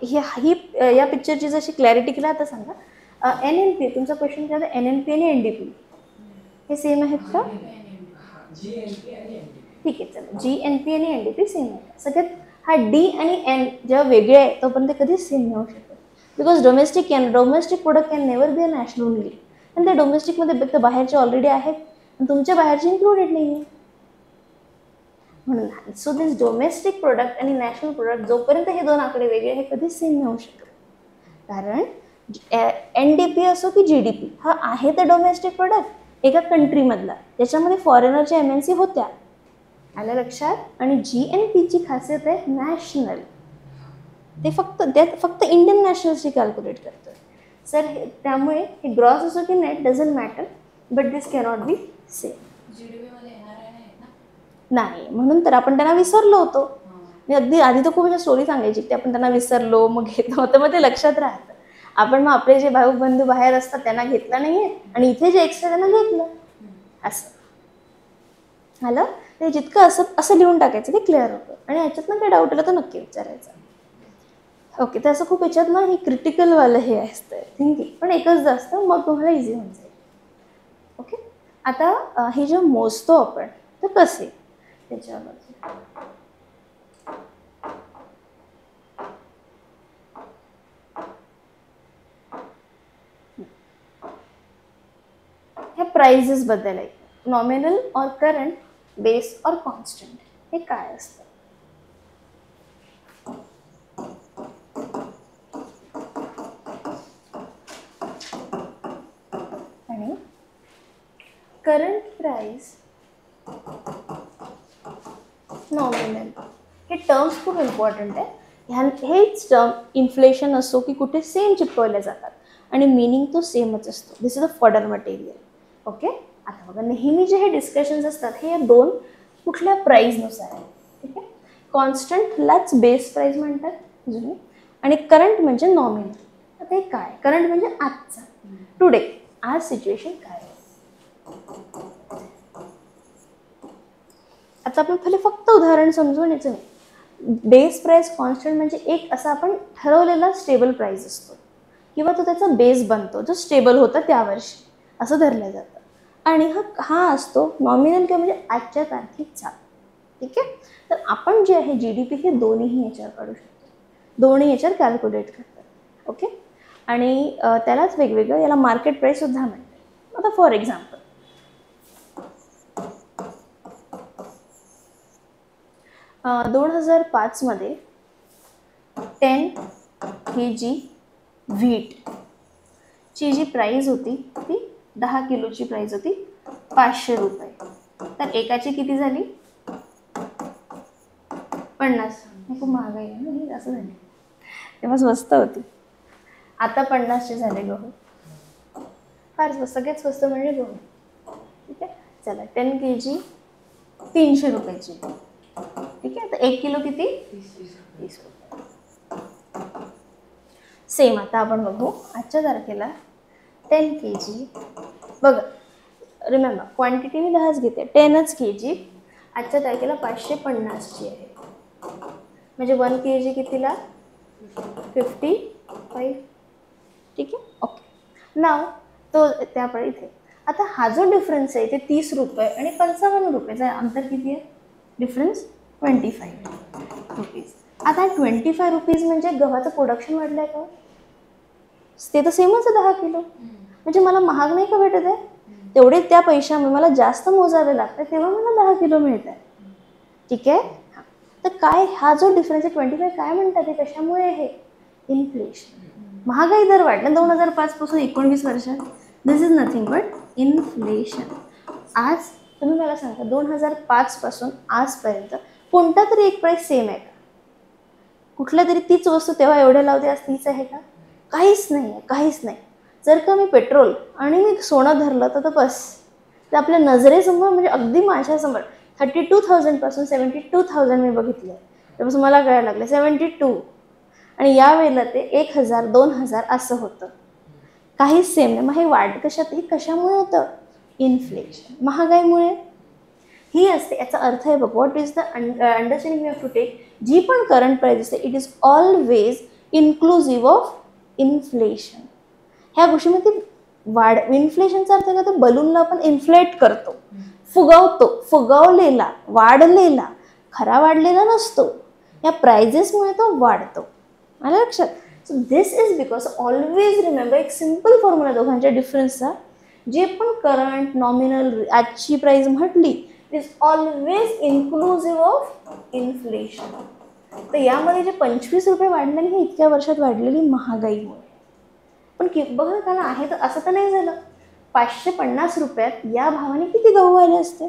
ही या पिक्चरची जशी क्लॅरिटी केला आता सांगा. NNP तुमचा क्वेश्चन काय होता? NNP आणि NDP हे सेम आहेत का? GNP आणि NDP. ठीक आहे, चला. GNP आणि NDP सेम आहे. सगळ्यात हा D आणि N जेव्हा वेगळे आहे तोपर्यंत कधीच सेम नाही होऊ शकत. Because domestic product can never be a national only. आणि त्या डोमेस्टिकमध्ये तर बाहेरचे ऑलरेडी आहेत आणि तुमच्या बाहेरचे इन्क्लुडेड नाही आहे. म्हणून सो दिस डोमेस्टिक प्रोडक्ट आणि नॅशनल प्रोडक्ट जोपर्यंत हे दोन आकडे वेगळे हे कधीच सेम नाही होऊ शकत. कारण NDP असो की GDP हा आहे तर डोमेस्टिक प्रोडक्ट एका कंट्रीमधला ज्याच्यामध्ये फॉरेनरच्या MNC होत्या. आलं लक्षात? आणि GNPची खासियत आहे नॅशनल. ते फक्त इंडियन नॅशनल्सची कॅल्क्युलेट करतं. सर त्यामुळे हे ग्रॉस असो की net doesn't matter but this cannot be same. GDP मध्ये येणार आहे ना? नाही, म्हणून तर आपण त्यांना विसरलो होतो. मी अगदी आधी तर खूप अशा स्टोरी सांगायची की आपण त्यांना विसरलो मग घेतो होतं मग ते लक्षात राहतं. आपण मग आपले जे भाऊ बंधू बाहेर असतात त्यांना घेतलं नाहीये आणि इथे जे एक्स्ट्रा त्यांना घेतलं असं आलं. ते जितकं असं लिहून टाकायचं ते क्लिअर होतं. आणि ह्याच्यातनं काही डाऊट आला तर नक्की विचारायचा. ओके, तर असं खूप याच्यात ना हे क्रिटिकलवालं हे असतं थिंकिंग. पण एकच असतं मग तुम्हाला इझी होऊन जाईल. ओके, आता हे जे मोजतो आपण तर कसे त्याच्यावर ह्या प्राइजेस बद्दल आहे. नॉमिनल और करंट, बेस और कॉन्स्टंट हे काय असतं? आणि करंट प्राइस, नॉमिनल हे टर्म्स खूप इम्पॉर्टंट आहे. हेच टर्म इन्फ्लेशन असो की कुठे सेम चिपकवले जातात आणि मिनिंग तो सेमच असतो. This is a fodder material. Okay, आता बघा नेहमी जे हे डिस्कशन्स असतात हे दोन कुठल्या प्राईजनुसार आहे. ठीक आहे, कॉन्स्टंटलाच बेस प्राईज म्हणतात जुने आणि करंट म्हणजे नॉमिनल. आता हे काय? करंट म्हणजे आजचा, टुडे, आज सिच्युएशन काय आहे. आता आपण पहिले फक्त उदाहरण समजून यायचं नाही. बेस प्राईस कॉन्स्टंट म्हणजे एक असा आपण ठरवलेला स्टेबल प्राईस असतो किंवा तो त्याचा बेस बनतो जो स्टेबल होता त्या वर्षी असं धरलं जातं. आणि हा असतो नॉमिनल किंवा म्हणजे आजच्या तारखेचा. ठीक आहे, तर आपण जे आहे GDP हे दोन्हीही याच्यावर काढू शकतो. दोन्ही याच्यावर कॅल्क्युलेट करतात. ओके, आणि त्यालाच वेगवेगळं याला मार्केट प्राईस सुद्धा म्हणतात. आता फॉर एक्झाम्पल 2005 मध्ये 10 kg व्हीट ची जी प्राईज होती ती 10 किलोची प्राईज होती 500 रुपये. तर एकाची किती झाली? 50. खूप महागाई आहे ना, असं झाली. तेव्हा स्वस्त होती. आता 50चे झाले गहू. फार सगळ्यात स्वस्त म्हणजे गहू. ठीक आहे, चला 10 kg 300 रुपयाची. ठीक आहे, तर 1 किलो किती? 30 रुपये. सेम आता आपण बघू आजच्या तारखेला 10 kg. बघा, रिमेंबर क्वांटिटी मी 10च घेते, 10च kg आजच्या तारखेला 550ची आहे. म्हणजे 1 kg कितीला? 55. ठीक आहे, ओके. नाव तो त्यापणे इथे आता हा जो डिफरन्स आहे ते 30 रुपये आणि 55 रुपयेचा अंतर किती आहे? Difference 25 rupees. आता 25 रुपीज म्हणजे गव्हाचं प्रोडक्शन वाढलं आहे का? ते तर सेमच आहे 10 किलो. म्हणजे मला महाग नाही का भेटत आहे? तेवढे त्या पैशामुळे मला जास्त मोजावे लागतं, तेव्हा मला 10 किलो मिळत आहे. ठीक आहे, तर काय हा जो डिफरन्स आहे 25 काय म्हणतात ते कशामुळे आहे? इन्फ्लेशन. महागाई दर वाढला 2005 पासून 19 वर्षात. दिस इज नथिंग बट इन्फ्लेशन. आज तुम्ही मला सांगा 2005 पासून आजपर्यंत कोणता तरी एक प्राईस सेम आहे का? कुठल्या तरी तीच वस्तू तेव्हा एवढ्या लावते आज तीच आहे का? काहीच नाही आहे, काहीच नाही. जर का मी पेट्रोल आणि मी सोनं धरलं तर बस ते आपल्या नजरेसमोर म्हणजे अगदी माझ्यासमोर 32,000 पासून 72,000 मी बघितलं आहे. त्यापासून मला कळायला लागलं 72 आणि यावेळेला ते 1,000 2,000 असं होतं. काहीच सेम नाही. मग हे वाढ हे कशामुळे होतं? इन्फ्लेशन, महागाईमुळे ही असते. याचा अर्थ आहे बघ, what is the understanding we have to take. जी पण करंट प्राईस असते it is always inclusive of inflation. ह्या गोष्टीमध्ये वाढ इन्फ्लेशनचा अर्थ काय? तर बलूनला आपण इन्फ्लेट करतो, फुगवतो, फुगवलेला वाढलेला खरा वाढलेला नसतो. या प्राइजेसमुळे तो वाढतो. आलं लक्षात? So this is because always remember एक सिम्पल फॉर्म्युला दोघांच्या डिफरन्सचा. जे पण करंट नॉमिनल आजची प्राईज म्हटली it is always inclusive of inflation. तर यामध्ये जे 25 रुपये वाढलेले हे इतक्या वर्षात वाढलेली महागाईमुळे. पण बघा त्याला आहे तर असं तर नाही झालं. 550 रुपयात या भावाने किती गहू आले असते?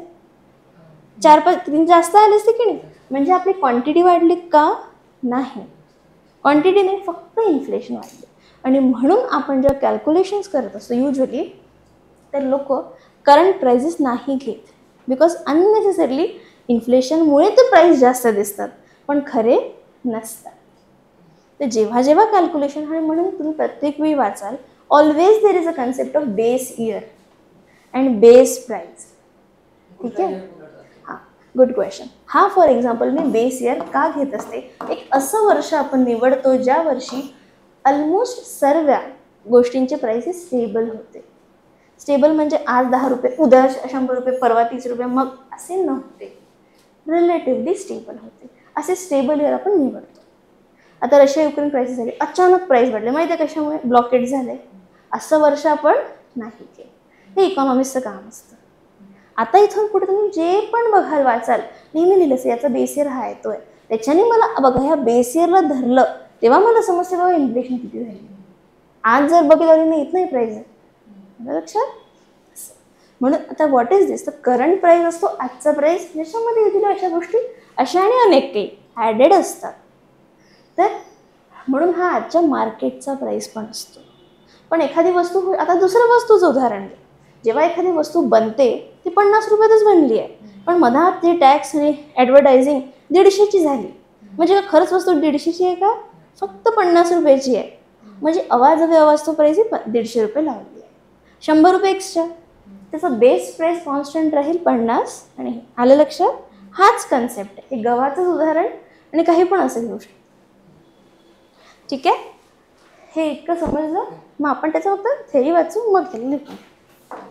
4-5 जास्त आले असते की नाही? म्हणजे आपली क्वांटिटी वाढली का? नाही, क्वांटिटी नाही, फक्त इन्फ्लेशन वाढले. आणि म्हणून आपण जेव्हा कॅल्क्युलेशन्स करत असतो युजली तर लोक करंट प्राइजेस नाही घेत, बिकॉज अननेसेसरली इन्फ्लेशनमुळे ते प्राईस जास्त दिसतात पण खरे नसतात. तर जेव्हा जेव्हा कॅल्क्युलेशन आहे म्हणून तुम्ही प्रत्येक वेळी वाचाल always there is a concept of base year and base price. ठीक आहे, हां, गुड क्वेश्चन. हा for example me base year का घेत असते? एक असं वर्ष आपण निवडतो ज्या वर्षी ऑलमोस्ट सर्व गोष्टींचे प्राइसेस स्टेबल होते. स्टेबल म्हणजे आज 10 रुपये, उद्या 100 रुपये, परवा 30 रुपये, मग असे नव्हते. रिलेटिव्हली स्टेबल होते. असे स्टेबल इयर आपण निवडतो. आता रशिया युक्रेन क्रायसिस झाली, अचानक प्राईस वाढले, माहिती आहे कशामुळे? ब्लॉकेड झाले. असं वर्ष आपण नाही केलं. हे इकॉनॉमिक्सचं काम असतं. आता इथून पुढे तुम्ही जे पण बघाल वाचाल नेहमी लिहिलं असं याचा बेस इयर हा येतोय, त्याच्याने मला बघा ह्या बेस इयरला धरलं तेव्हा मला समजते बाबा इन्फ्लेशन किती झाली. आज जर बघितलं नाही येत नाही प्राईस. लक्षात? म्हणून आता व्हॉट इज दिस? तर करंट प्राईस असतो आजचा प्राईस, ज्याच्यामध्ये येतील अशा गोष्टी अशा आणि अनेक काही ॲडेड असतात. तर म्हणून हा आजच्या मार्केटचा प्राईस पण असतो. पण एखादी वस्तू, आता दुसऱ्या वस्तूचं उदाहरण घे. जेव्हा एखादी वस्तू बनते ती 50 रुपयातच बनली आहे, पण मधात ते टॅक्स आणि ॲडव्हर्टायझिंग 150ची झाली. म्हणजे खरंच वस्तू 150ची आहे का? फक्त 50 रुपयाची आहे. म्हणजे अवाजवी अवास्तव प्राईस 150 रुपये लावली आहे. 100 रुपये एक्स्ट्रा. त्याचा बेस प्राईस कॉन्स्टंट राहील 50. आणि आलं लक्षात? हाच कन्सेप्ट आहे. हे गव्हाचंच उदाहरण आणि काही पण असं घेऊ शकतो. ठीक आहे, हे इतकं समजलं. मग आपण त्याचं फक्त थेरी वाचू मग त्याला लिहू.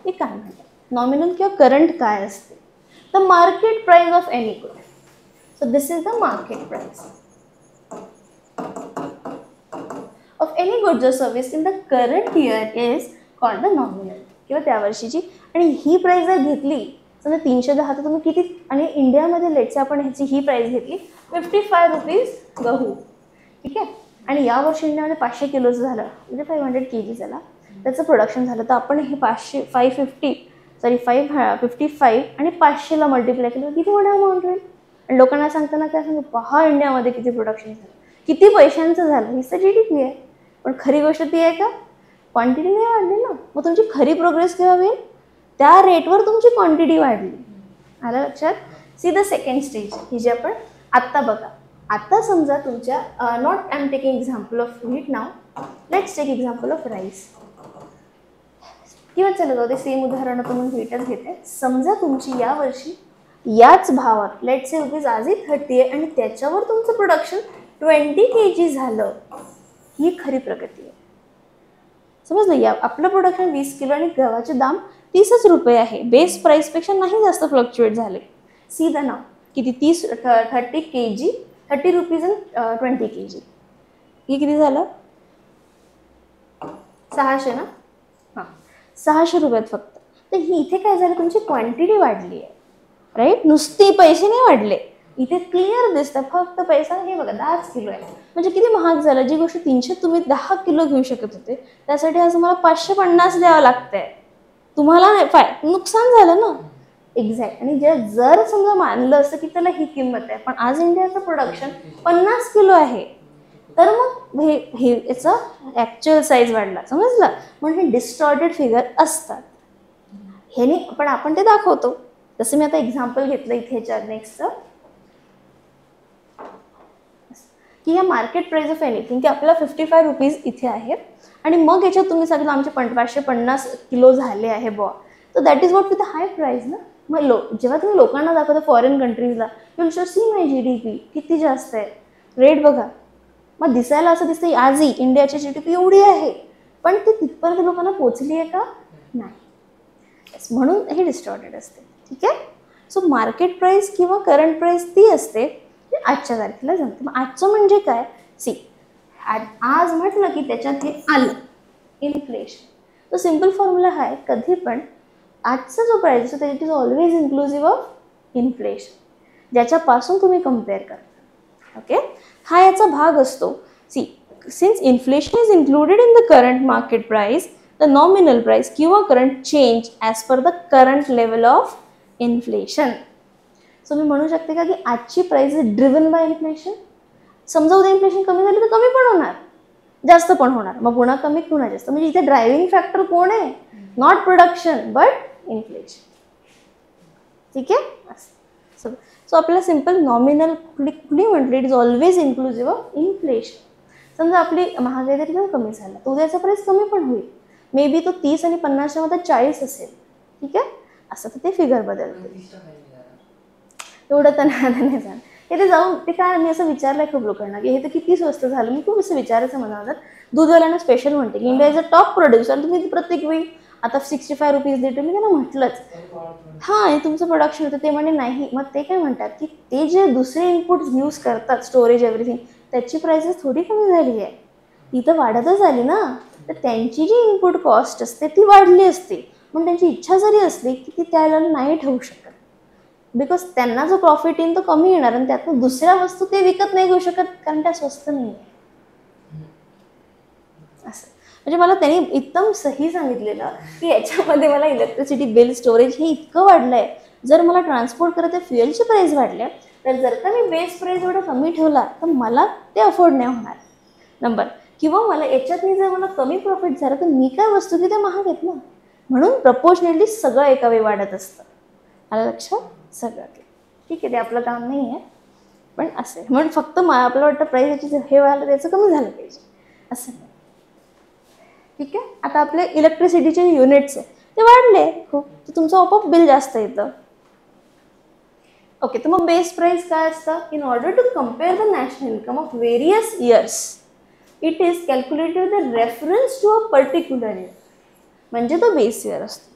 हे काय म्हणतात? नॉमिनल किंवा करंट काय असते? The market price of any good. So this is the market price of any goods और service in the current year is called the nominal, किंवा त्या वर्षीची. आणि ही प्राइस जर घेतली समजा 310, तर तुम्ही किती, आणि इंडियामध्ये लेटचे आपण ह्याची ही प्राइस घेतली 55 रुपीज गहू. ठीक आहे, आणि या वर्षी इंडियामध्ये 500 किलोचं झालं म्हणजे 500 kg झाला त्याचं प्रोडक्शन झालं. तर आपण हे 555 आणि 500ला मल्टिप्लाय केलं किती मोठा अमाऊंट होईल. आणि लोकांना सांगताना काय सांगू, पहा इंडियामध्ये किती प्रोडक्शन झालं, किती पैशांचं झालं, ही तर GDP आहे. पण खरी गोष्ट ती आहे का? क्वांटिटी नाही वाढली ना. मग तुमची खरी प्रोग्रेस केव्हा होईल? त्या रेटवर तुमची क्वांटिटी वाढली. आलं लक्षात? सी द सेकंड स्टेज ही जी आपण आत्ता बघा. आता समजा तुमच्या not I am taking example of wheat now, let's take example of rice. किंवा चला जाऊ दे, सेम उदाहरण तुम्ही व्हीटच घेते. समजा तुमची यावर्षी याच भावात लेट्स से रुपीज आजही 30 आहे आणि त्याच्यावर तुमचं प्रोडक्शन 20 kg झालं. ही खरी प्रगती आहे. समजलं? या आपलं प्रोडक्शन 20 किलो आणि गव्हाचे दाम 30 रुपये आहे. बेस प्राईसपेक्षा नाही जास्त फ्लक्च्युएट झाले. सी द नाव किती? 30 kg, 30 रुपीज अँड 20 kg. हे किती झालं? 600 ना. हां, 600 रुपयात फक्त. तर ही इथे काय झालं? तुमची क्वांटिटी वाढली आहे, राईट? नुसते पैसे नाही वाढले. इथे क्लिअर दिसतं फक्त पैसा. हे बघा 10 किलो आहे म्हणजे किती महाग झालं. जी गोष्ट 300 तुम्ही 10 किलो घेऊ शकत होते त्यासाठी आज तुम्हाला 550 द्यावं लागतंय. तुम्हाला नुकसान झालं ना. एक्झॅक्ट. आणि जर समजा मानलं असतं की त्याला ही किंमत आहे, पण आज इंडियाचं प्रोडक्शन 50 किलो आहे, तर मग हे याचं ॲक्च्युअल साईज वाढला. समजलं? म्हणून हे डिस्टॉर्टेड फिगर असतात. ह्याने पण आपण ते दाखवतो. जसं मी आता एक्झाम्पल घेतलं इथे नेक्स्टचं, की या मार्केट प्राइस ऑफ एनिथिंग की आपल्याला 55 रुपीज इथे आहे आणि मग याच्यात तुम्ही सांगितलं आमचे 550 किलो झाले आहे बुवा, तर that is what with high price ना. मग जेव्हा तुम्ही लोकांना दाखवता फॉरेन कंट्रीजला, you show see my GDP किती जास्त आहे, रेट बघा. मग दिसायला असं दिसतं आजही इंडियाची GDP एवढी आहे, पण ते तिथपर्यंत लोकांना पोचली आहे का? नाही. म्हणून हे डिस्टॉर्टेड असते. ठीक आहे. सो मार्केट प्राईस किंवा करंट प्राईस ती असते ते आजच्या तारखेला जमते. मग आजचं म्हणजे काय? सी, आज म्हटलं की त्याच्यात हे आलं इन्फ्लेशन. तो सिम्पल फॉर्म्युला आहे, कधी पण आजचा जो प्राईस असतो त्याच्यात is always inclusive of inflation, ज्याच्यापासून तुम्ही कम्पेअर करता. ओके. हा याचा भाग असतो. See, since inflation is included in the current market price, the nominal price किंवा current change as per the current level of inflation. So मी म्हणू शकते का की आजची price is driven by inflation. समजा उद्या इन्फ्लेशन कमी झाली तर कमी पण होणार, जास्त पण होणार. मग पुन्हा कमी पुन्हा जास्त. म्हणजे इथे ड्रायव्हिंग फॅक्टर कोण आहे? Not production but inflation. ठीक आहे. सो आपल्याला सिम्पल नॉमिनल कुठली म्हटली, it is always inclusive of inflation. समजा आपली महागाई जरी पण कमी झाला तर उद्याचा प्राईस कमी पण होईल. मे बी तो 30 आणि 50च्या मध्ये 40 असेल. ठीक आहे. असं तर ते फिगर बदलते. एवढं तर नाही जाणार. हे ते जाऊन ते काय, मी असं विचारलं आहे खूप लोकांना की हे तर किती स्वस्त झालं. मी खूप असं विचारायचं मनावर. दूधवाल्यांना स्पेशल म्हणते की India is a top producer. तुम्ही प्रत्येक वेळी आता 65 रुपीज देतो, मी त्यांना म्हटलंच हां हे तुमचं प्रोडक्शन होतं. ते म्हणे नाही. मग ते काय म्हणतात की ते जे दुसरे इनपुट्स यूज करतात, स्टोरेज एव्हरीथिंग, त्याची प्राइसेस थोडी कमी झाली आहे, ती तर वाढतच आली ना. तर त्यांची जी इनपुट कॉस्ट असते ती वाढली असते. पण त्यांची इच्छा जरी असली की ती त्याला नाही ठेवू शकत, बिकॉज त्यांना जो प्रॉफिट येईल तो कमी येणार आणि त्यातून दुसऱ्या वस्तू ते विकत नाही घेऊ शकत कारण त्या स्वस्त नाही आहे. असं म्हणजे मला त्यांनी एकदम सही सांगितलेलं की याच्यामध्ये मला इलेक्ट्रिसिटी बिल, स्टोरेज हे इतकं वाढलं आहे, जर मला ट्रान्सपोर्ट करत आहे फ्युएलचे प्राईस वाढले, तर जर का मी बेस प्राईस एवढा कमी ठेवला तर मला ते अफोर्ड नाही होणार. नंबर किंवा मला याच्यातनी जर मला कमी प्रॉफिट झालं तर मी काय वस्तू की त्या महाग आहेत ना. म्हणून प्रपोर्शनेटली सगळं एका वेळी वाढत असतं. आलं लक्षात? सगळं ठीक आहे, ते आपलं काम नाही आहे, पण असं आहे. म्हणून फक्त आपल्याला वाटतं प्राईस याची हे व्हायला त्याचं कमी झालं पाहिजे असं नाही. ठीक आहे. आता आपले इलेक्ट्रिसिटीचे युनिट्स आहे ते वाढले खूप, तर तुमचं आपोआप बिल जास्त येतं. ओके. तर मग बेस प्राईस काय असतं? In order to compare the national income of various years, it is calculated the reference to a particular year. म्हणजे तो बेस इयर असतो.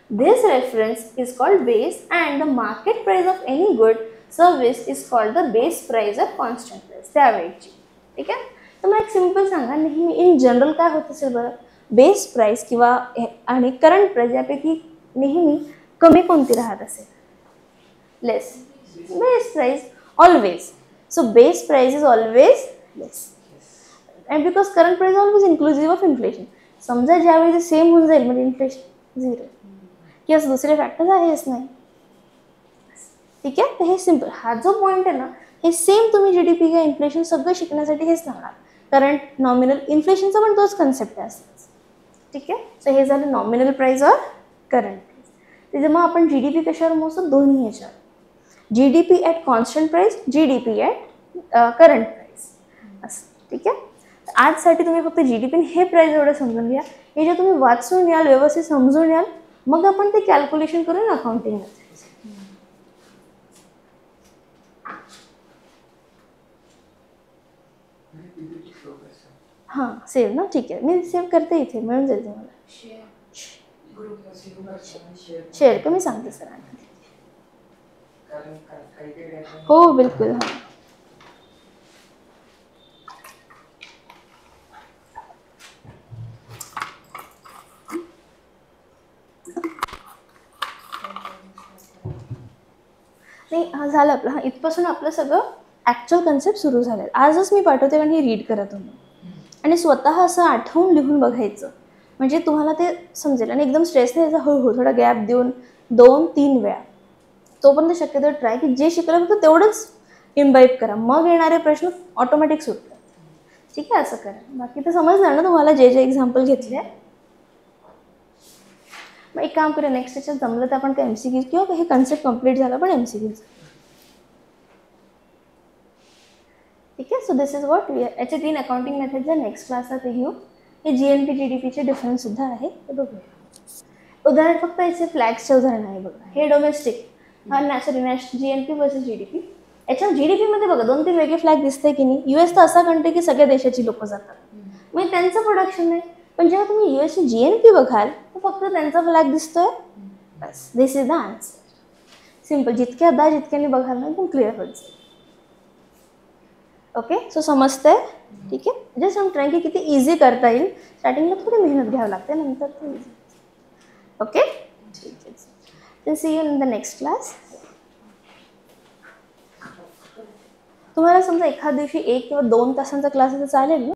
This reference is called base and the market price of any good service is called the base price of constant price त्यावेळेची. ठीक आहे. तर मग एक सिम्पल सांगा, नेहमी इन जनरल काय होत असेल बरं? बेस प्राईस किंवा आणि करंट प्राईस यापैकी नेहमी कमी कोणती राहत असेल? Less. Base price always. So base price is always less and because current price always inclusive of inflation. समजा ज्यावेळी ते सेम होऊन जाईल म्हणजे इन्फ्लेशन 0 किंवा दुसरे फॅक्टर्स आहेच नाही. ठीक आहे. तर हे सिम्पल, हा जो पॉईंट आहे ना, हे सेम तुम्ही GDP किंवा इन्फ्लेशन सगळं शिकण्यासाठी हेच सांगणार करंट, नॉमिनल, इन्फ्लेशनचा पण तोच कन्सेप्ट आहे असंच. ठीक आहे. सो हे झालं नॉमिनल प्राईस और करंट प्राईस. त्याचे मग आपण जी डी पी कशावर मोजतो? दोन्ही ह्याच्यावर. G D P at constant price, G D P at current price असं. ठीक आहे. आजसाठी तुम्ही फक्त जी डी पी हे प्राईस एवढं समजून घ्या. हे जे तुम्ही वाचून याल, व्यवस्थित समजून याल, मग आपण ते कॅल्क्युलेशन करून अकाउंटिंगमध्ये. हां सेव्ह ना, ठीक आहे. मी सेव्ह करते इथे, मिळून जाईल तुम्हाला. शेअर का मी सांगते सरांना. हो बिलकुल. हां नाही, हा झालं आपलं. हां इथपासून आपलं सगळं ॲक्च्युअल कन्सेप्ट सुरू झाले. आजच मी पाठवते कारण हे रीड करा तुम्ही आणि स्वतः असं आठवून लिहून बघायचं, म्हणजे तुम्हाला ते समजेल. आणि एकदम स्ट्रेस नाही यायचा, हळूहळू थोडा गॅप देऊन 2-3 वेळा तोपर्यंत शक्यतो ट्राय की जे शिकलं फक्त तेवढंच इम्बाईब करा, मग येणारे प्रश्न ऑटोमॅटिक सुटतात. ठीक आहे, असं करा. बाकी तर समजणार ना तुम्हाला जे जे एक्झाम्पल घेतले. मग एक काम करूया, नेक्स्ट याच्यात जमलं तर आपण काय MCQ किंवा हे कन्सेप्ट कम्प्लीट झाला पण MCQ. ठीक आहे. सो दिस इज वॉट याचे 3 अकाउंटिंग मेथड्स आहे. नेक्स्ट क्लासला ते घेऊ. हे GNP GDPचे डिफरन्स सुद्धा आहे, ते बघूया. उदाहरण फक्त याचे फ्लॅग्सचे उदाहरण आहे बघा. हे डोमेस्टिक, GNP वर्सेस GDP. याच्या GDPमध्ये बघा 2-3 वेगळे फ्लॅग दिसते की नाही. US तर असा कंट्री की सगळ्या देशाची लोक जातात, म्हणजे त्यांचं प्रोडक्शन नाही. पण जेव्हा तुम्ही US GNP बघाल तर फक्त त्यांचा फ्लॅग दिसतोय, बस. दिस इज द आन्सर. सिम्पल. जितक्यादा जितक्याने बघाल ना एकदम क्लिअर होत जाईल. ओके. सो समजतंय. ठीक आहे. जस्ट आम ट्राईंग की किती इझी करता येईल. स्टार्टिंगला थोडी मेहनत घ्यावी लागते, नंतर ते इझी. ओके. ठीक आहे. Then see you in the next class. तुम्हाला समजा एखाद दिवशी 1 किंवा 2 तासांचा क्लास तर चालेल ना.